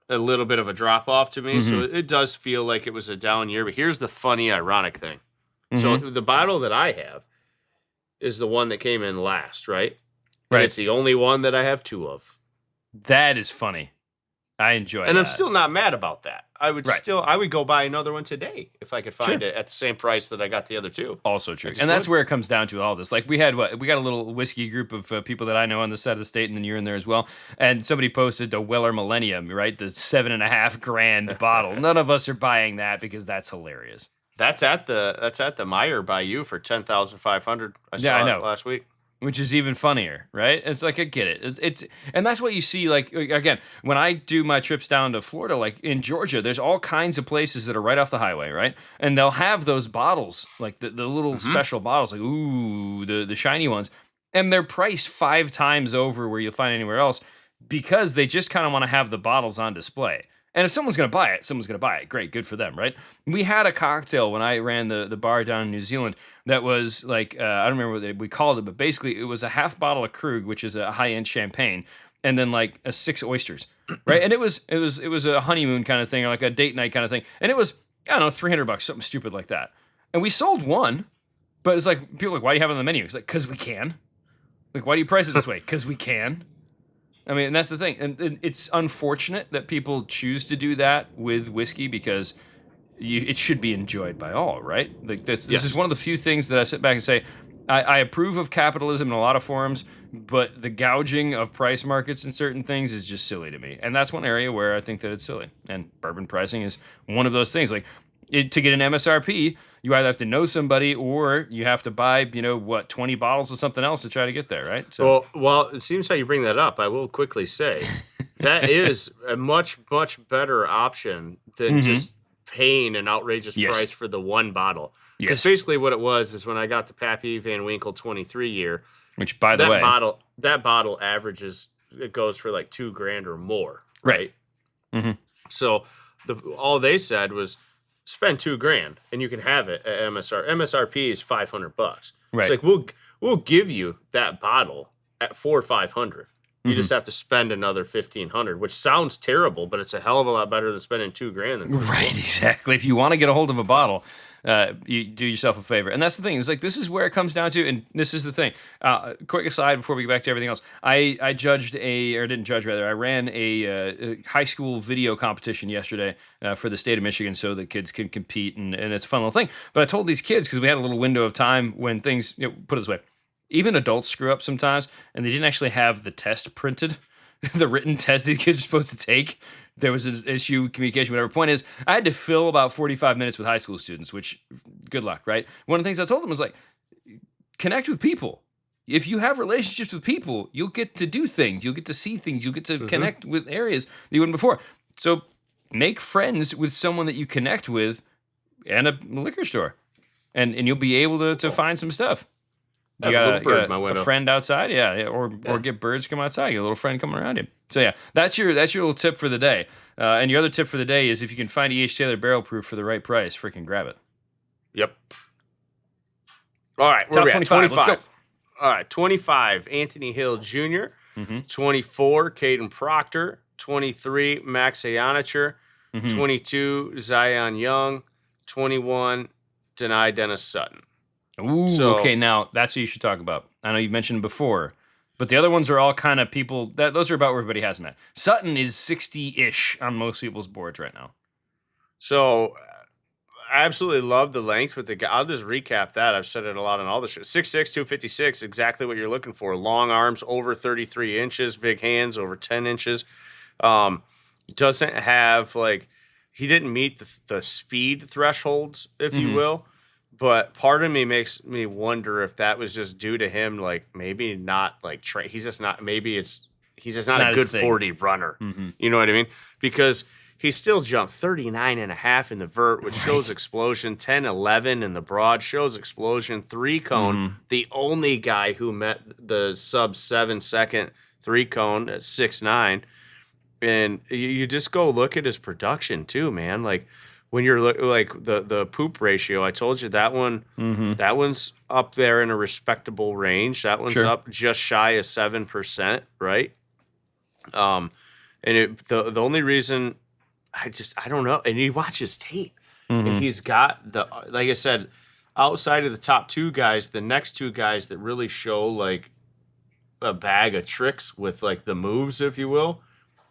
a little bit of a drop off to me. So Mm-hmm. it does feel like it was a down year. But here's the funny, ironic thing. So Mm-hmm. the bottle that I have is the one that came in last, right? And Right. it's the only one that I have 2 of. That is funny. I enjoy And that. I'm still not mad about that. I would Right. go buy another one today if I could find it at the same price that I got the other 2. Also true. And that's where it comes down to all this. Like we got a little whiskey group of people that I know on this side of the state, and then you're in there as well. And somebody posted a Weller Millennium, right? The $7,500 bottle. None of us are buying that because that's hilarious. That's at the Meyer by you for 10,500. I saw it last week. Which is even funnier, right? It's like I get it. It's and that's what you see. Like again, when I do my trips down to Florida, like in Georgia, there's all kinds of places that are right off the highway, right? And they'll have those bottles, like the little special bottles, like the shiny ones, and they're priced 5 times over where you'll find anywhere else because they just kind of want to have the bottles on display. And if someone's going to buy it, someone's going to buy it. Great, good for them, right? We had a cocktail when I ran the bar down in New Zealand that was like, I don't remember what we called it, but basically it was a half bottle of Krug, which is a high-end champagne, and then like 6 oysters, right? And it was a honeymoon kind of thing, or like a date night kind of thing. And it was, I don't know, $300, something stupid like that. And we sold one, but it's like, people are like, why do you have it on the menu? It's like, because we can. Like, why do you price it this way? Because we can. I mean, and that's the thing. And it's unfortunate that people choose to do that with whiskey because it should be enjoyed by all, right? Like this is one of the few things that I sit back and say, I approve of capitalism in a lot of forms, but the gouging of price markets and certain things is just silly to me. And that's one area where I think that it's silly. And bourbon pricing is one of those things. Like to get an MSRP, you either have to know somebody or you have to buy, 20 bottles of something else to try to get there, right? So, well, it seems how you bring that up. I will quickly say that is a much, much better option than just paying an outrageous price for the one bottle. Because basically what it was is when I got the Pappy Van Winkle 23 year, which by the way, that bottle averages, it goes for like $2,000 or more, right? Mm-hmm. So all they said was spend $2,000 and you can have it at MSRP is $500. Right. It's like we'll give you that bottle at $4,500. You just have to spend another $1,500, which sounds terrible, but it's a hell of a lot better than spending $2,000. Right, exactly. If you want to get a hold of a bottle, you do yourself a favor. And that's the thing. It's like this is where it comes down to, and this is the thing. Quick aside before we get back to everything else. I ran a high school video competition yesterday for the state of Michigan so that kids can compete, and it's a fun little thing. But I told these kids, because we had a little window of time when things, put it this way, even adults screw up sometimes, and they didn't actually have the test printed, the written test these kids are supposed to take. There was an issue, communication, whatever. Point is, I had to fill about 45 minutes with high school students, which, good luck, right? One of the things I told them was like, connect with people. If you have relationships with people, you'll get to do things. You'll get to see things. You'll get to connect with areas that you wouldn't before. So make friends with someone that you connect with and a liquor store, and you'll be able to find some stuff. You got a friend outside, or get birds come outside. You got a little friend coming around you. So yeah, that's your little tip for the day. And your other tip for the day is if you can find E.H. Taylor barrel proof for the right price, freaking grab it. Yep. All right, top 25. Let's go. All right, 25, Anthony Hill Jr. 24, Caden Proctor. 23, Max Ayanacher. 22, Zion Young. 21, Denai Dennis Sutton. Ooh, okay, now that's what you should talk about. I know you've mentioned before, but the other ones are all kind of people, those are about where everybody has them at. Sutton is 60-ish on most people's boards right now. So I absolutely love the length with I'll just recap that. I've said it a lot on all the shows. 6'6", 256, exactly what you're looking for. Long arms, over 33 inches, big hands, over 10 inches. Doesn't have, he didn't meet the speed thresholds, if you will. But part of me makes me wonder if that was just due to him, maybe not he's just not. Maybe he's just not a good 40 runner. You know what I mean? Because he still jumped 39.5 in the vert, which shows explosion. 10.11 in the broad shows explosion. 3-cone. The only guy who met the sub 7-second 3-cone at 6'9". And you just go look at his production too, man. When you're the poop ratio, I told you that one. That one's up there in a respectable range. That one's up just shy of 7%, right? And the only reason I don't know. And you watch his tape, and he's got like I said, outside of the top two guys, the next two guys that really show like a bag of tricks with like the moves, if you will,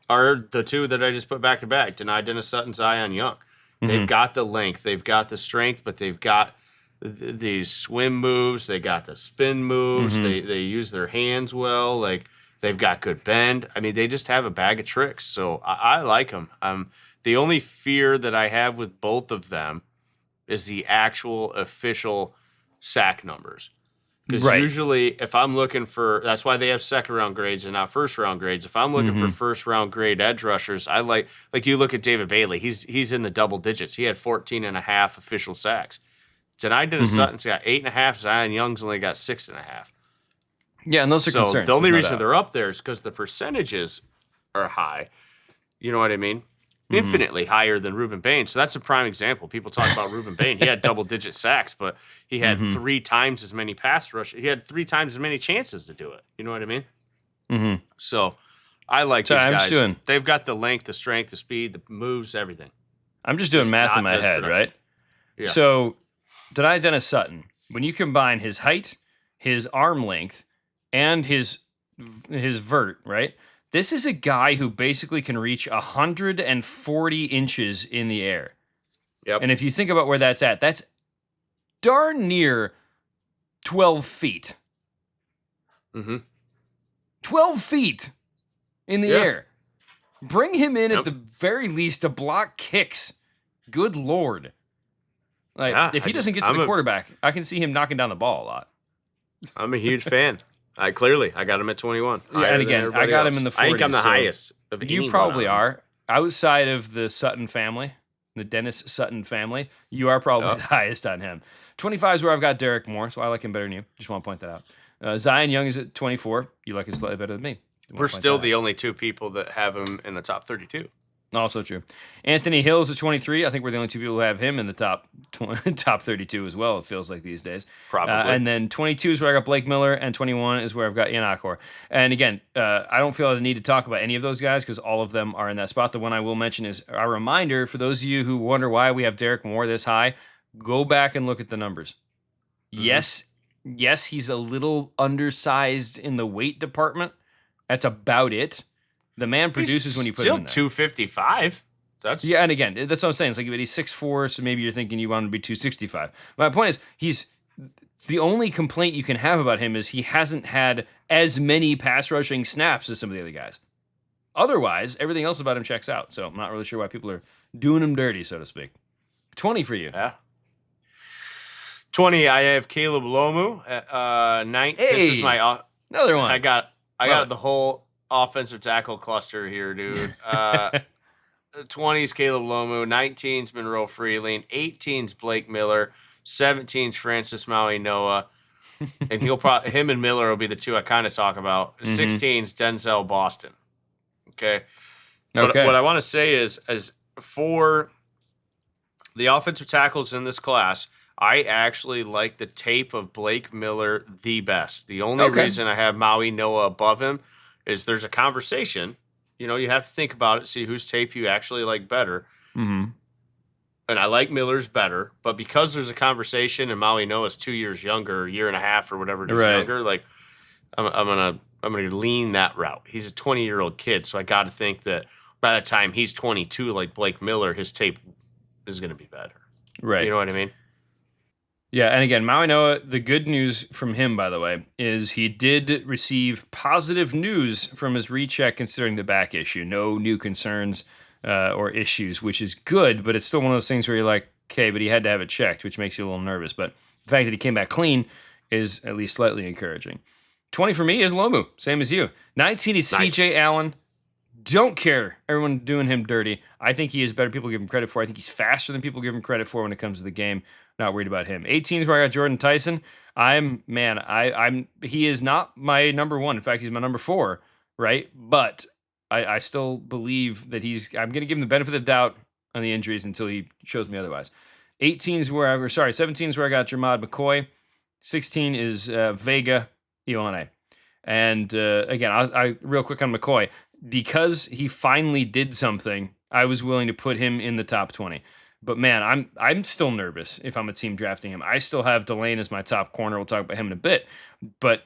are the two that I just put back to back: Dennis Sutton, Zion Young. They've got the length, they've got the strength, but they've got these swim moves, they got the spin moves, they use their hands well, like they've got good bend. I mean, they just have a bag of tricks. So I like them. The only fear that I have with both of them is the actual official sack numbers. Because usually, if I'm looking for, that's why they have second round grades and not first round grades. If I'm looking for first round grade edge rushers, I like you look at David Bailey. He's in the double digits. He had 14 and a half official sacks. Dennis Sutton's got 8.5. Zion Young's only got 6.5. Yeah, and those are concerns. The only reason they're up there is because the percentages are high. You know what I mean? Infinitely higher than Reuben Bain. So that's a prime example. People talk about Reuben Bain. He had double-digit sacks, but he had 3 times as many pass rushes. He had 3 times as many chances to do it. You know what I mean? So I like these guys. They've got the length, the strength, the speed, the moves, everything. I'm just doing math in my head, right? Yeah. So Dennis Sutton, when you combine his height, his arm length, and his vert, right? This is a guy who basically can reach 140 inches in the air. Yep. And if you think about where that's at, that's darn near 12 feet. 12 feet in the air. Bring him in at the very least to block kicks. Good Lord. Like, if he doesn't get to the quarterback, I can see him knocking down the ball a lot. I'm a huge fan. I got him at 21. Yeah, and again, I got him in the 40s. I think I'm the highest of anyone. You probably are. Outside of the Sutton family, the Dennis Sutton family, you are probably the highest on him. 25 is where I've got Derek Moore, so I like him better than you. Just want to point that out. Zion Young is at 24. You like him slightly better than me. We're still the only 2 people that have him in the top 32. Also true. Anthony Hill's at 23. I think we're the only 2 people who have him in the top 32 as well, it feels like these days. Probably. And then 22 is where I got Blake Miller, and 21 is where I've got Ian Akor. And again, I don't feel the need to talk about any of those guys because all of them are in that spot. The one I will mention is a reminder for those of you who wonder why we have Derek Moore this high, go back and look at the numbers. Yes, he's a little undersized in the weight department. That's about it. The man produces when you put him in there. Still 255. Yeah, and again, that's what I'm saying. It's like he's 6'4", so maybe you're thinking you want him to be 265. My point is, he's the only complaint you can have about him is he hasn't had as many pass rushing snaps as some of the other guys. Otherwise, everything else about him checks out. So I'm not really sure why people are doing him dirty, so to speak. 20 for you. Yeah. 20, I have Caleb Lomu at 9. Hey, this is my another one. I got the whole offensive tackle cluster here, dude. 20's Caleb Lomu, 19's Monroe Freeling, 18's Blake Miller, 17's Francis Maui Noah, and him and Miller will be the 2 I kind of talk about. 16's Denzel Boston. Okay. What I want to say is, as for the offensive tackles in this class, I actually like the tape of Blake Miller the best. The only reason I have Maui Noah above him is there's a conversation. You know, you have to think about it, see whose tape you actually like better. And I like Miller's better, but because there's a conversation and Maui Noah's 2 years younger, a year and a half or whatever it is younger, like I'm gonna lean that route. He's a 20-year-old kid, so I got to think that by the time he's 22, like Blake Miller, his tape is gonna be better. Right. You know what I mean? Yeah, and again, Maui Noah, the good news from him, by the way, is he did receive positive news from his recheck considering the back issue. No new concerns or issues, which is good, but it's still one of those things where you're like, okay, but he had to have it checked, which makes you a little nervous. But the fact that he came back clean is at least slightly encouraging. 20 for me is Lomu, same as you. 19 is nice. CJ Allen. Don't care. Everyone doing him dirty. I think he is better people give him credit for. I think he's faster than people give him credit for when it comes to the game. Not worried about him. 18 is where I got Jordan Tyson. He is not my number 1. In fact, he's my number 4, right? But I still believe that I'm going to give him the benefit of the doubt on the injuries until he shows me otherwise. 17 is where I got Jermod McCoy. 16 is Vega Ioane. And again, I real quick on McCoy. because he finally did something, I was willing to put him in the top 20. But man, I'm still nervous if I'm a team drafting him. I still have Dueling as my top corner. We'll talk about him in a bit. But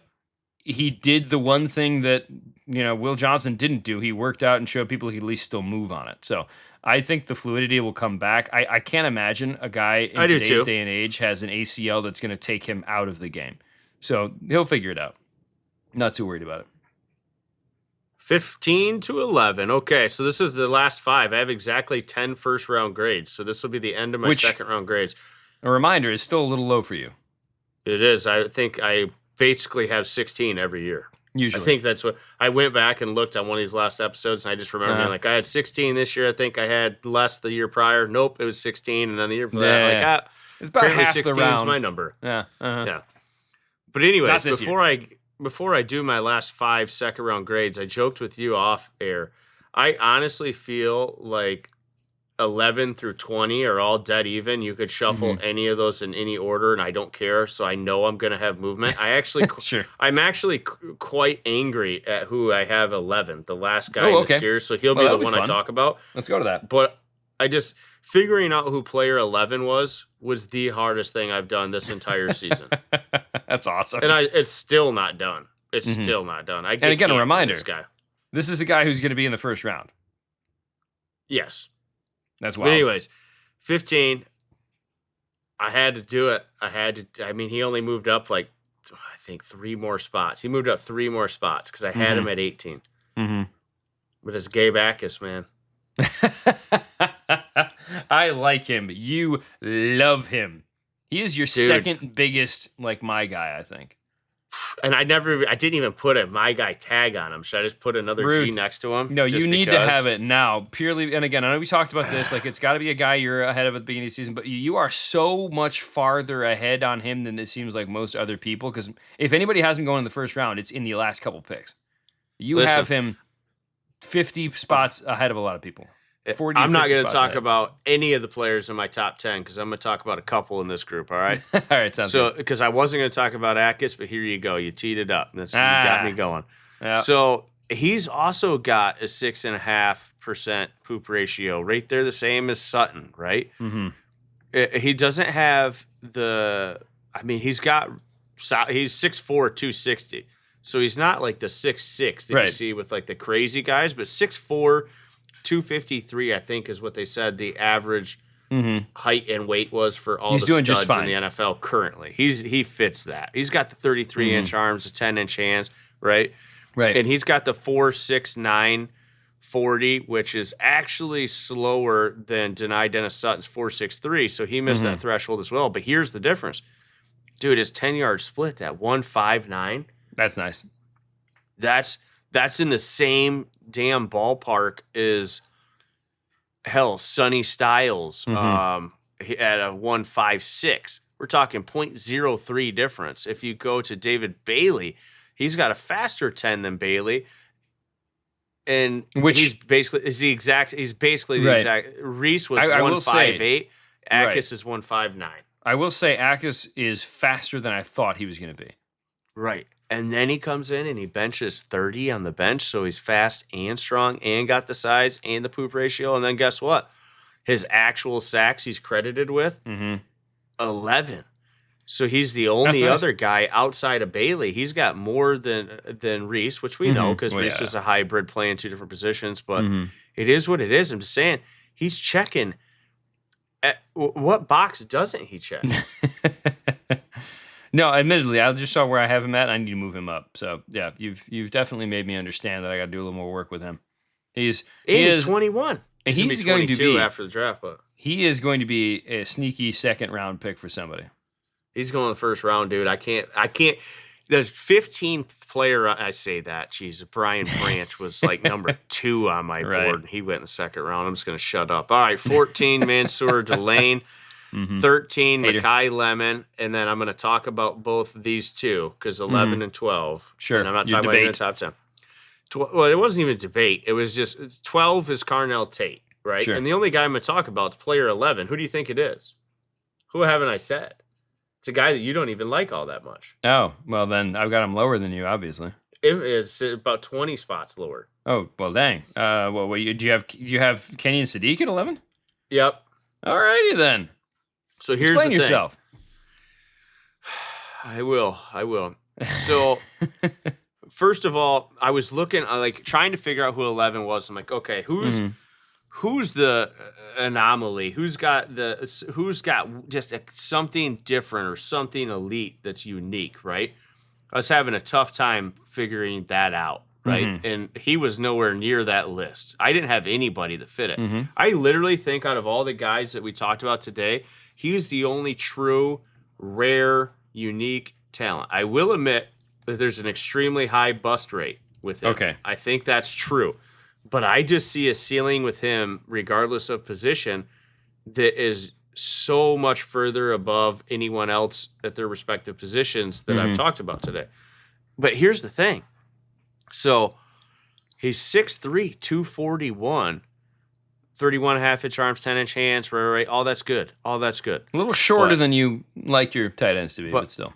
he did the one thing that, Will Johnson didn't do. He worked out and showed people he at least still move on it. So I think the fluidity will come back. I can't imagine a guy in today's day and age has an ACL that's going to take him out of the game. So he'll figure it out. Not too worried about it. 15 to 11. Okay, so this is the last 5. I have exactly 10 first-round grades, so this will be the end of my second-round grades. A reminder, is still a little low for you. It is. I think I basically have 16 every year. Usually. I think that's what – I went back and looked on one of these last episodes, and I just remember being like, I had 16 this year. I think I had less the year prior. Nope, it was 16, and then the year before that, it's about half 16 the round. is my number. Yeah. Yeah. But anyways, before I do my last 5 second-round grades, I joked with you off air. I honestly feel like 11 through 20 are all dead even. You could shuffle any of those in any order, and I don't care. So I know I'm going to have movement. I'm actually quite angry at who I have 11, the last guy in this tier. So he'll be the one I talk about. Let's go to that. But figuring out who player 11 was the hardest thing I've done this entire season. That's awesome. And it's still not done. It's still not done. And again, a reminder, this is a guy who's going to be in the first round. Yes. That's wild. But anyways, 15, I had to do it. He only moved up I think 3 more spots. He moved up 3 more spots because I had him at 18. But it's Gabe Akis, man. I like him. You love him. He is your second biggest, my guy, I think. And I didn't even put a my guy tag on him. Should I just put another G next to him? No, you need to have it now. Purely, and again, I know we talked about this. It's got to be a guy you're ahead of at the beginning of the season, but you are so much farther ahead on him than it seems like most other people. Because if anybody has him going in the first round, it's in the last couple picks. You have him 50 spots ahead of a lot of people. I'm not going to talk about any of the players in my top 10 because I'm going to talk about a couple in this group, all right? All right, sounds good. Because I wasn't going to talk about Akis, but here you go. You teed it up. You got me going. Yeah. So he's also got a 6.5% poop ratio, right there, the same as Sutton, right? He doesn't have he's 6'4", 260. So he's not like the 6'6" that you see with the crazy guys, but 6'4", 253, I think, is what they said the average height and weight was for all the studs in the NFL currently. He fits that. He's got the 33-inch arms, the 10-inch hands, right? Right. And he's got the 4.69 40, which is actually slower than Denai Dennis Sutton's 4.63, so he missed that threshold as well. But here's the difference. Dude, his 10-yard split, that 1.59. That's nice. That's in the same damn ballpark as Sonny Styles at a 1.56. We're talking 0.03 difference. If you go to David Bailey, he's got a faster 10 than Bailey. And he's basically the exact. Reese was 1.58. Akis is 1.59. I will say Akis is faster than I thought he was going to be. Right. And then he comes in and he benches 30 on the bench, so he's fast and strong and got the size and the poop ratio. And then guess what? His actual sacks he's credited with, 11. So he's the only other guy outside of Bailey. He's got more than Reese, which we know because Reese was a hybrid playing 2 different positions. But it is what it is. I'm just saying, he's checking. What box doesn't he check? No, admittedly, I just saw where I have him at. I need to move him up. So yeah, you've definitely made me understand that I got to do a little more work with him. He's 21, and he's going to be after the draft. But he is going to be a sneaky second round pick for somebody. He's going the first round, dude. I can't. There's 15th player. I say that. Jeez, Brian Branch was number 2 on my board. He went in the second round. I'm just going to shut up. All right, 14, Mansour Delane. 13, Mekhi Lemon, and then I'm going to talk about both these two because 11 and 12. Sure, and I'm not talking about in the top 10. Well, it wasn't even a debate. It was just 12 is Carnell Tate, right? Sure. And the only guy I'm going to talk about is player 11. Who do you think it is? Who haven't I said? It's a guy that you don't even like all that much. Oh, well then I've got him lower than you, obviously. It's about 20 spots lower. Oh, well, dang. Well, do you have Kenny and Sadiq at 11? Yep. All righty then. So here's Explain the yourself. thing. I will. So first of all, I was looking, trying to figure out who 11 was. I'm like, okay, who's the anomaly? Who's got just something different or something elite that's unique, right? I was having a tough time figuring that out, right? And he was nowhere near that list. I didn't have anybody that fit it. I literally think out of all the guys that we talked about today, he's the only true, rare, unique talent. I will admit that there's an extremely high bust rate with him. Okay. I think that's true. But I just see a ceiling with him, regardless of position, that is so much further above anyone else at their respective positions that I've talked about today. But here's the thing. So he's 6'3", 241, 31.5-inch arms, 10-inch hands, right? All that's good. A little shorter than you like your tight ends to be, but still.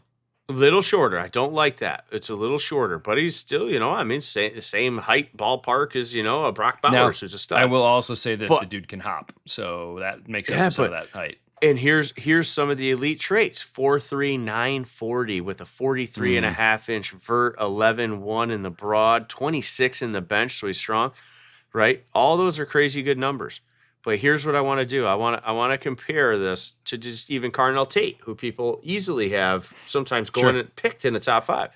A little shorter. I don't like that. It's a little shorter, but he's still, same height ballpark as, a Brock Bowers, who's a stud. I will also say that the dude can hop, so that makes up some of that height. And here's some of the elite traits: 4'3", 940 with a 43.5-inch vert, 11.1 in the broad, 26 in the bench, so he's strong, right? All those are crazy good numbers. But here's what I want to do. I want to compare this to just even Carnell Tate, who people easily have sometimes going and picked in the top 5.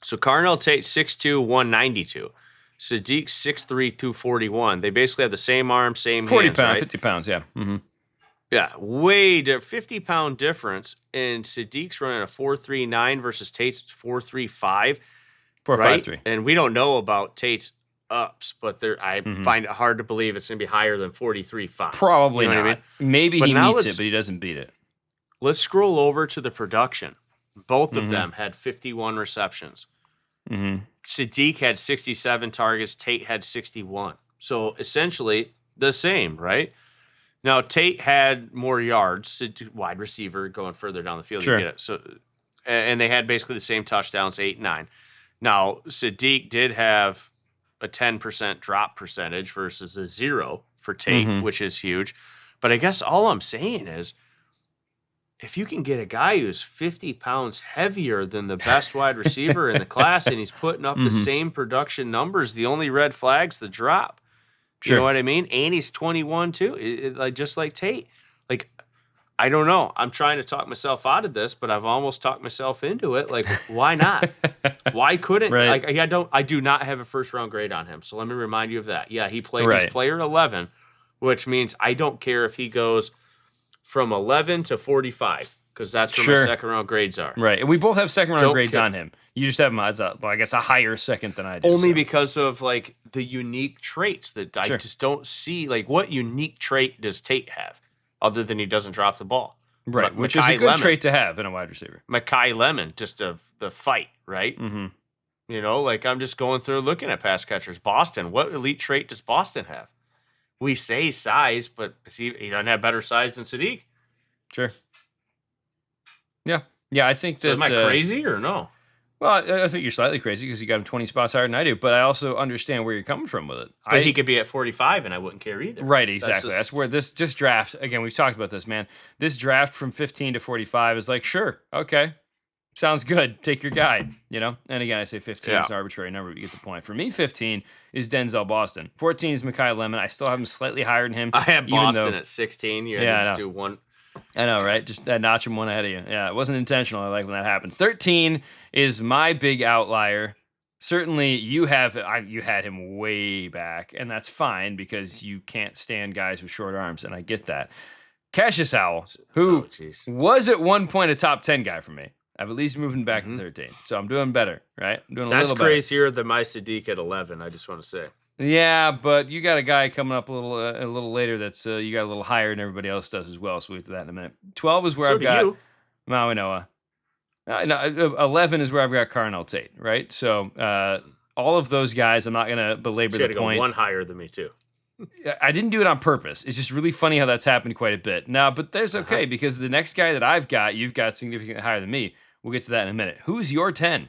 So Carnell Tate, 6'2", 192. Sadiq, 6'3", 241. They basically have the same arm, same 40 hands, pounds, right? 50 pounds, yeah. Yeah, way 50-pound difference. And Sadiq's running a 4.39 versus Tate's 4.35. 4.53. And we don't know about Tate's ups, but I find it hard to believe it's going to be higher than 43.5. Probably not. What I mean? Maybe he meets it, but he doesn't beat it. Let's scroll over to the production. Both of them had 51 receptions. Sadiq had 67 targets. Tate had 61. So essentially the same, right? Now, Tate had more yards, wide receiver going further down the field. You get it. So, and they had basically the same touchdowns, 8 and 9. Now, Sadiq did have a 10% drop percentage versus a 0 for Tate, which is huge. But I guess all I'm saying is, if you can get a guy who's 50 pounds heavier than the best wide receiver in the class and he's putting up the same production numbers, the only red flag's the drop. You know what I mean? And he's 21 too, just like Tate. I don't know. I'm trying to talk myself out of this, but I've almost talked myself into it. Why not? Why couldn't? Right. I do not have a first round grade on him. So let me remind you of that. Yeah, he's player 11, which means I don't care if he goes from 11 to 45, because that's where my second round grades are. Right. And we both have second round grades on him. You just have him as a higher second than I do. Only because of the unique traits that I just don't see. What unique trait does Tate have other than he doesn't drop the ball? Right. Which is a good trait to have in a wide receiver. Makai Lemon, just the fight, right? I'm just going through looking at pass catchers. Boston, what elite trait does Boston have? We say size, but he doesn't have better size than Sadiq. Sure. Yeah. Yeah, I think that... So am I crazy or no? Well, I think you're slightly crazy because you got him 20 spots higher than I do, but I also understand where you're coming from with it. But he could be at 45 and I wouldn't care either. Right, exactly. That's where this draft, again, we've talked about this, man. This draft from 15 to 45 is sure, okay, sounds good. Take your guy, And again, I say 15 is an arbitrary number, but you get the point. For me, 15 is Denzel Boston. 14 is Makai Lemon. I still have him slightly higher than him. I have Boston at 16. You had to just do one. I know, right? Just notch him one ahead of you. Yeah, it wasn't intentional. I like when that happens. 13 is my big outlier. Certainly, you had him way back, and that's fine because you can't stand guys with short arms, and I get that. Cassius Howell, who was at one point a top 10 guy for me. I've at least moved him back to 13, so I'm doing better, right? I'm doing a little better. That's crazier than my Sadiq at 11, I just want to say. Yeah, but you got a guy coming up a little later that's you got a little higher than everybody else does as well. So we'll get to that in a minute. 12 is where I've got Maui Noah. 11 is where I've got Carnell Tate, right? So all of those guys, I'm not going to belabor the point. Go one higher than me too. I didn't do it on purpose. It's just really funny how that's happened quite a bit. Now, but there's okay because the next guy that I've got, you've got significantly higher than me. We'll get to that in a minute. Who's your 10?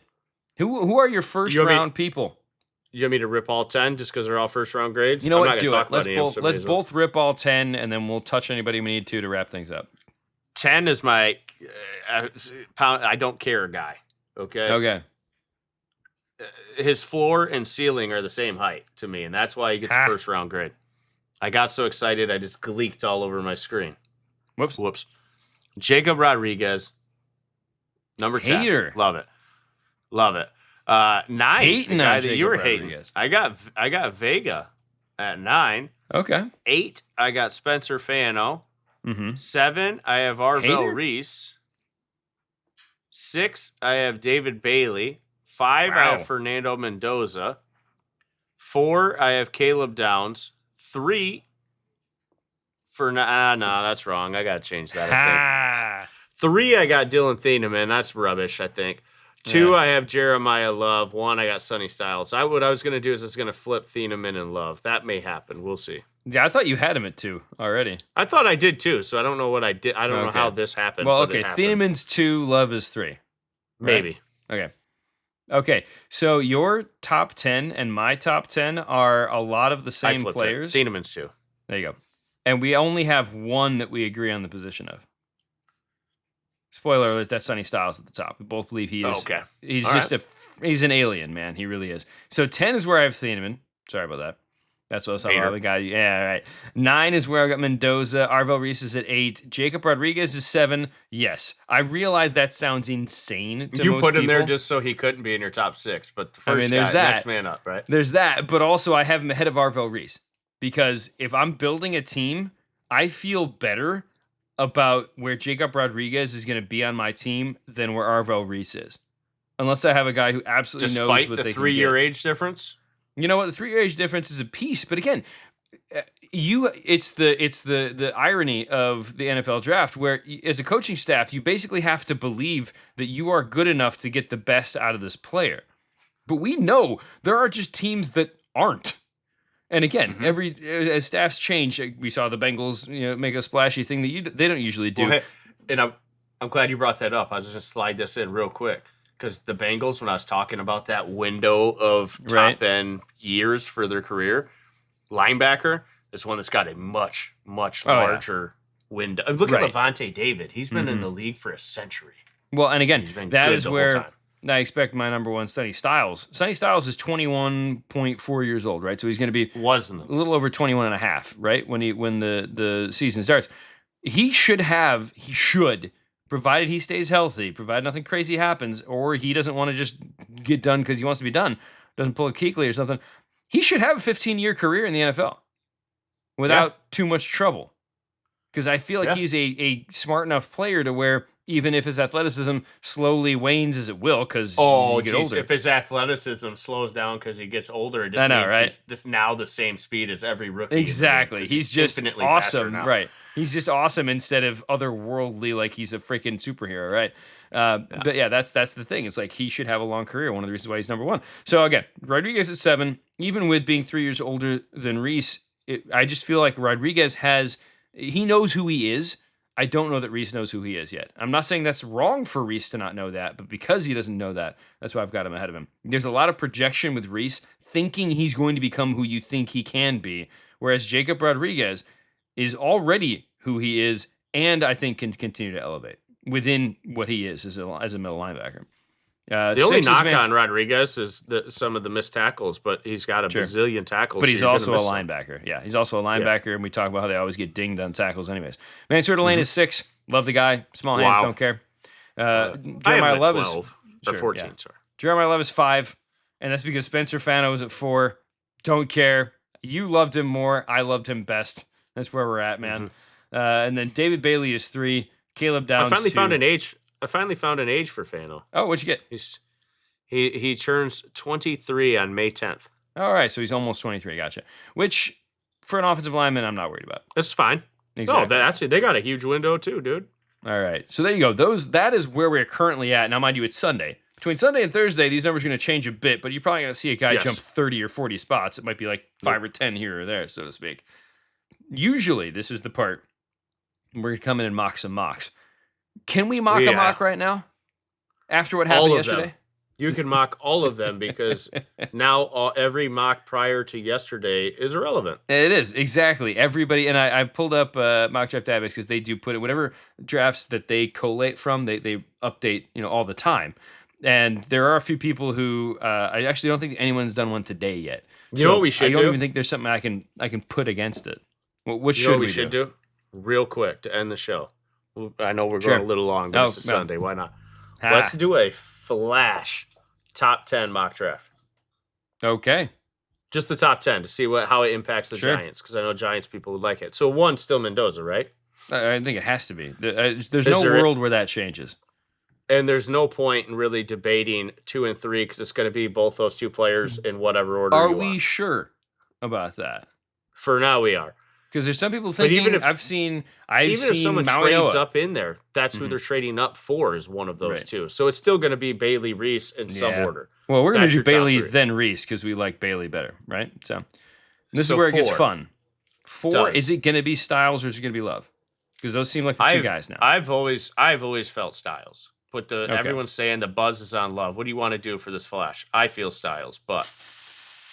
Who are your first round people? You want me to rip all 10 just because they're all first round grades? You know what? Do it. Let's both rip all 10, and then we'll touch anybody we need to wrap things up. 10 is my I don't care guy. Okay. Okay. His floor and ceiling are the same height to me, and that's why he gets a first round grade. I got so excited I just gleeked all over my screen. Whoops. Jacob Rodriguez, number 10. Hater. Love it. 9, hating the guy on that Jacob you were Rodriguez. hating. I got Vega at 9. Okay. 8, I got Spencer Fano. Mm-hmm. 7, I have Arvell Reese. 6, I have David Bailey. 5, I have Fernando Mendoza. 4, I have Caleb Downs. 3, no, that's wrong. I got to change that, I think. 3, I got Dylan Thieneman. That's rubbish, I think. 2, I have Jeremiah Love. 1, I got Sonny Styles. What I was going to do is I was going to flip Thieneman and Love. That may happen. We'll see. Yeah, I thought you had him at 2 already. I thought I did too, so I don't know what I did. I don't know how this happened. Well, okay. Thieneman's 2, Love is 3. Right? Maybe. Okay. So your top 10 and my top 10 are a lot of the same players. Thieneman's 2. There you go. And we only have one that we agree on the position of. Spoiler alert, that's Sonny Styles at the top. We both believe he is. Okay. He's he's an alien, man. He really is. So 10 is where I have Thieneman. Sorry about that. That's what I was talking about. The guy. Yeah, all right. 9 is where I got Mendoza. Arvell Reese is at 8. Jacob Rodriguez is 7. Yes. I realize that sounds insane to most people. You put him there just so he couldn't be in your top 6, but the first guy, next man up, right? There's that, but also I have him ahead of Arvell Reese. Because if I'm building a team, I feel better about where Jacob Rodriguez is going to be on my team than where Arvell Reese is. Unless I have a guy who absolutely knows what they can get. Despite the 3-year age difference? You know what? The 3-year age difference is a piece. But again, it's the irony of the NFL draft where as a coaching staff, you basically have to believe that you are good enough to get the best out of this player. But we know there are just teams that aren't. And again, as staffs change, we saw the Bengals, make a splashy thing that they don't usually do. Well, and I'm glad you brought that up. I was just gonna slide this in real quick because the Bengals, when I was talking about that window of top end years for their career, linebacker is one that's got a much larger window. Look at Levante David; he's been in the league for a century. Well, and again, that is where I expect my number one, Sonny Styles. Sonny Styles is 21.4 years old, right? So he's going to be a little over 21 and a half, right? When the season starts. He should, provided he stays healthy, provided nothing crazy happens, or he doesn't want to just get done because he wants to be done, doesn't pull a Kuechly or something, he should have a 15-year career in the NFL without too much trouble. Because I feel like he's a smart enough player to where even if his athleticism slowly wanes as it will, because you get older. If his athleticism slows down because he gets older, it just means he's now the same speed as every rookie. Exactly. He's just awesome, right? He's just awesome instead of otherworldly, like he's a freaking superhero, right? But yeah, that's the thing. It's like he should have a long career. One of the reasons why he's number one. So again, Rodriguez at 7, even with being 3 years older than Reese, I just feel like Rodriguez he knows who he is. I don't know that Reese knows who he is yet. I'm not saying that's wrong for Reese to not know that, but because he doesn't know that, that's why I've got him ahead of him. There's a lot of projection with Reese, thinking he's going to become who you think he can be, whereas Jacob Rodriguez is already who he is, and I think can continue to elevate within what he is as a middle linebacker. The only knock on Rodriguez is some of the missed tackles, but he's got a bazillion tackles. But he's also a linebacker. Yeah, he's also a linebacker, and we talk about how they always get dinged on tackles anyways. Mansour Delane is 6. Love the guy. Small hands, don't care. Jeremiah Love is 12 or 14, sorry. Jeremiah Love is 5, and that's because Spencer Fano is at 4. Don't care. You loved him more. I loved him best. That's where we're at, man. And then David Bailey is 3. Caleb Downs. I finally found an age for Fano. Oh, what'd you get? He turns 23 on May 10th. All right, so he's almost 23. Gotcha. Which, for an offensive lineman, I'm not worried about. That's fine. Exactly. No, they got a huge window too, dude. All right, so there you go. That is where we're currently at. Now, mind you, it's Sunday. Between Sunday and Thursday, these numbers are going to change a bit, but you're probably going to see a guy jump 30 or 40 spots. It might be like 5 or 10 here or there, so to speak. Usually, this is the part we're going to come in and mock some mocks. Can we mock a mock right now? After what happened yesterday? You can mock all of them because now every mock prior to yesterday is irrelevant. It is, exactly. Everybody, and I pulled up Mock Draft Database because they do put it, whatever drafts that they collate from, they update, all the time. And there are a few people who I actually don't think anyone's done one today yet. You know what we should do? I don't even think there's something I can put against it. What You know should what we should do? Real quick to end the show. I know we're Sure. going a little long, but it's a Sunday. Why not? Let's do a flash top 10 mock draft. Okay. Just the top 10 to see how it impacts the Giants, because I know Giants people would like it. So one still Mendoza, right? I think it has to be. There's no world where that changes. And there's no point in really debating 2 and 3 because it's going to be both those two players in whatever order Are you we want. Sure about that? For now, we are. Because there's some people thinking, even if someone Maui trades Noa up in there, that's who they're trading up for is one of those two. So it's still going to be Bailey, Reese in some order. Well, we're going to do Bailey then Reese because we like Bailey better, right? So this is where it gets fun. 4, is it going to be Styles or is it going to be Love? Because those seem like the two guys now. I've always felt Styles, but everyone's saying the buzz is on Love. What do you want to do for this flash? I feel Styles, but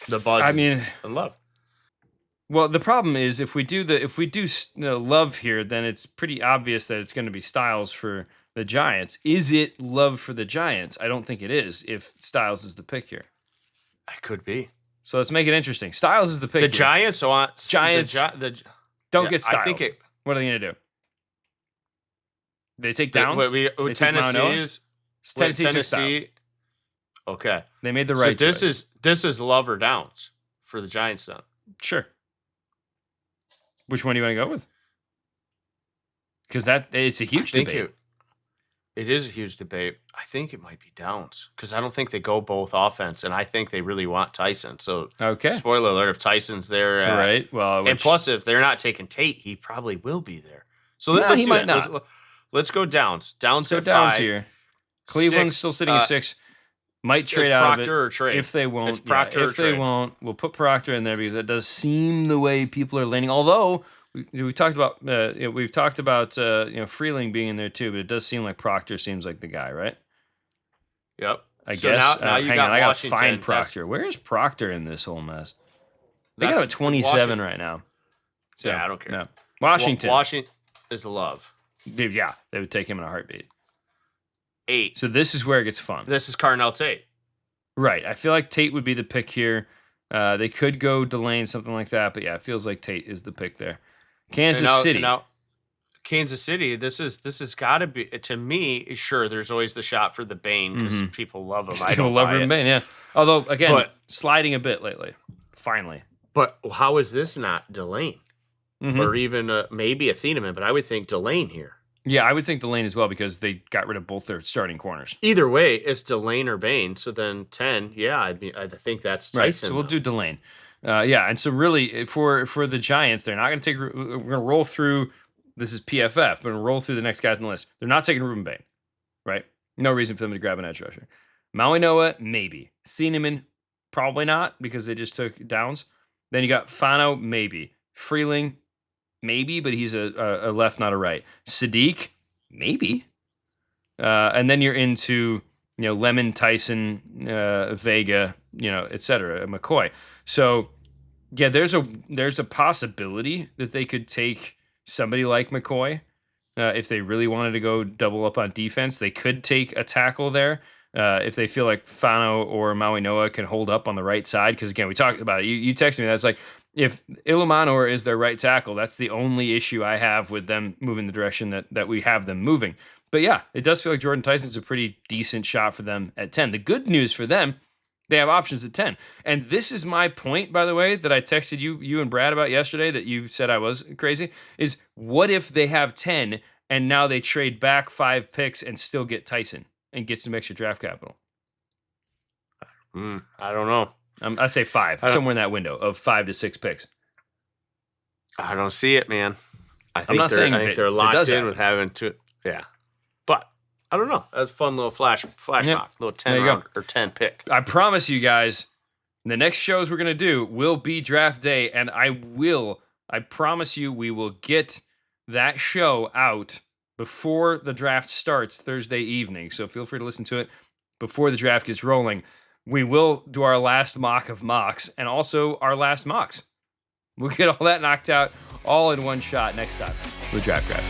the buzz is on Love. Well, the problem is if we do Love here, then it's pretty obvious that it's going to be Styles for the Giants. Is it Love for the Giants? I don't think it is. If Styles is the pick here, it could be. So let's make it interesting. Styles is the pick. The Giants want Giants. Don't get Styles. I think what are they going to do? They take Downs. Tennessee took Styles. Okay, they made the right. So this is Love or Downs for the Giants then. Sure. Which one do you want to go with? Because it's a huge debate. It is a huge debate. I think it might be Downs because I don't think they go both offense, and I think they really want Tyson. So, spoiler alert: if Tyson's there, right? Well, and plus, if they're not taking Tate, he probably will be there. So he might not. Let's go Downs. Downs at Downs 5. Here. Cleveland's still sitting at 6. Might trade out Proctor of it or trade. if they won't. It's Proctor if they won't, we'll put Proctor in there because that does seem the way people are leaning. Although we talked about we've talked about Freeling being in there too, but it does seem like Proctor seems like the guy, right? Yep. I guess. Now you hang got on, I gotta Washington. find Proctor. Where is Proctor in this whole mess? They got him at 27 right now. So, yeah, I don't care. No. Washington. Washington is the Love. Yeah, they would take him in a heartbeat. 8. So this is where it gets fun. This is Carnell Tate. Right. I feel like Tate would be the pick here. They could go Delane, something like that. But yeah, it feels like Tate is the pick there. Kansas City. Now, Kansas City, this has got to be, to me, sure, there's always the shot for the Bane because people love him. I don't love him, Bane, yeah. Although, again, sliding a bit lately. Finally. But how is this not Delane? Or even maybe a Thieneman, but I would think Delane here. Yeah, I would think Delane as well because they got rid of both their starting corners. Either way, it's Delane or Bane. So then 10, I think that's Tyson. Right, so we'll do Delane. And so really for the Giants, they're not going to take. We're going to roll through. This is PFF. We're going to roll through the next guys on the list. They're not taking Ruben Bane, right? No reason for them to grab an edge rusher. Maui Noa, maybe. Thieneman, probably not because they just took Downs. Then you got Fano, maybe. Freeling, maybe, but he's a left, not a right. Sadiq, maybe. And then you're into Lemon, Tyson, Vega, etc. McCoy. So yeah, there's a possibility that they could take somebody like McCoy if they really wanted to go double up on defense. They could take a tackle there if they feel like Fano or Maui Noa can hold up on the right side. Because again, we talked about it. You texted me. That's like if Ilumanor is their right tackle, that's the only issue I have with them moving the direction that we have them moving. But yeah, it does feel like Jordan Tyson's a pretty decent shot for them at 10. The good news for them, they have options at 10. And this is my point, by the way, that I texted you and Brad about yesterday that you said I was crazy, is what if they have 10 and now they trade back 5 picks and still get Tyson and get some extra draft capital? I don't know. I'd say 5, somewhere in that window of 5 to 6 picks. I don't see it, man. I I'm not saying they're locked in with having to. Yeah. But I don't know. That's a fun little flash mock, little 10 round or 10 pick. I promise you guys, the next shows we're going to do will be draft day, and I promise you we will get that show out before the draft starts Thursday evening. So feel free to listen to it before the draft gets rolling. We will do our last mock of mocks and also our last mocks. We'll get all that knocked out all in one shot next time with Draft Grab.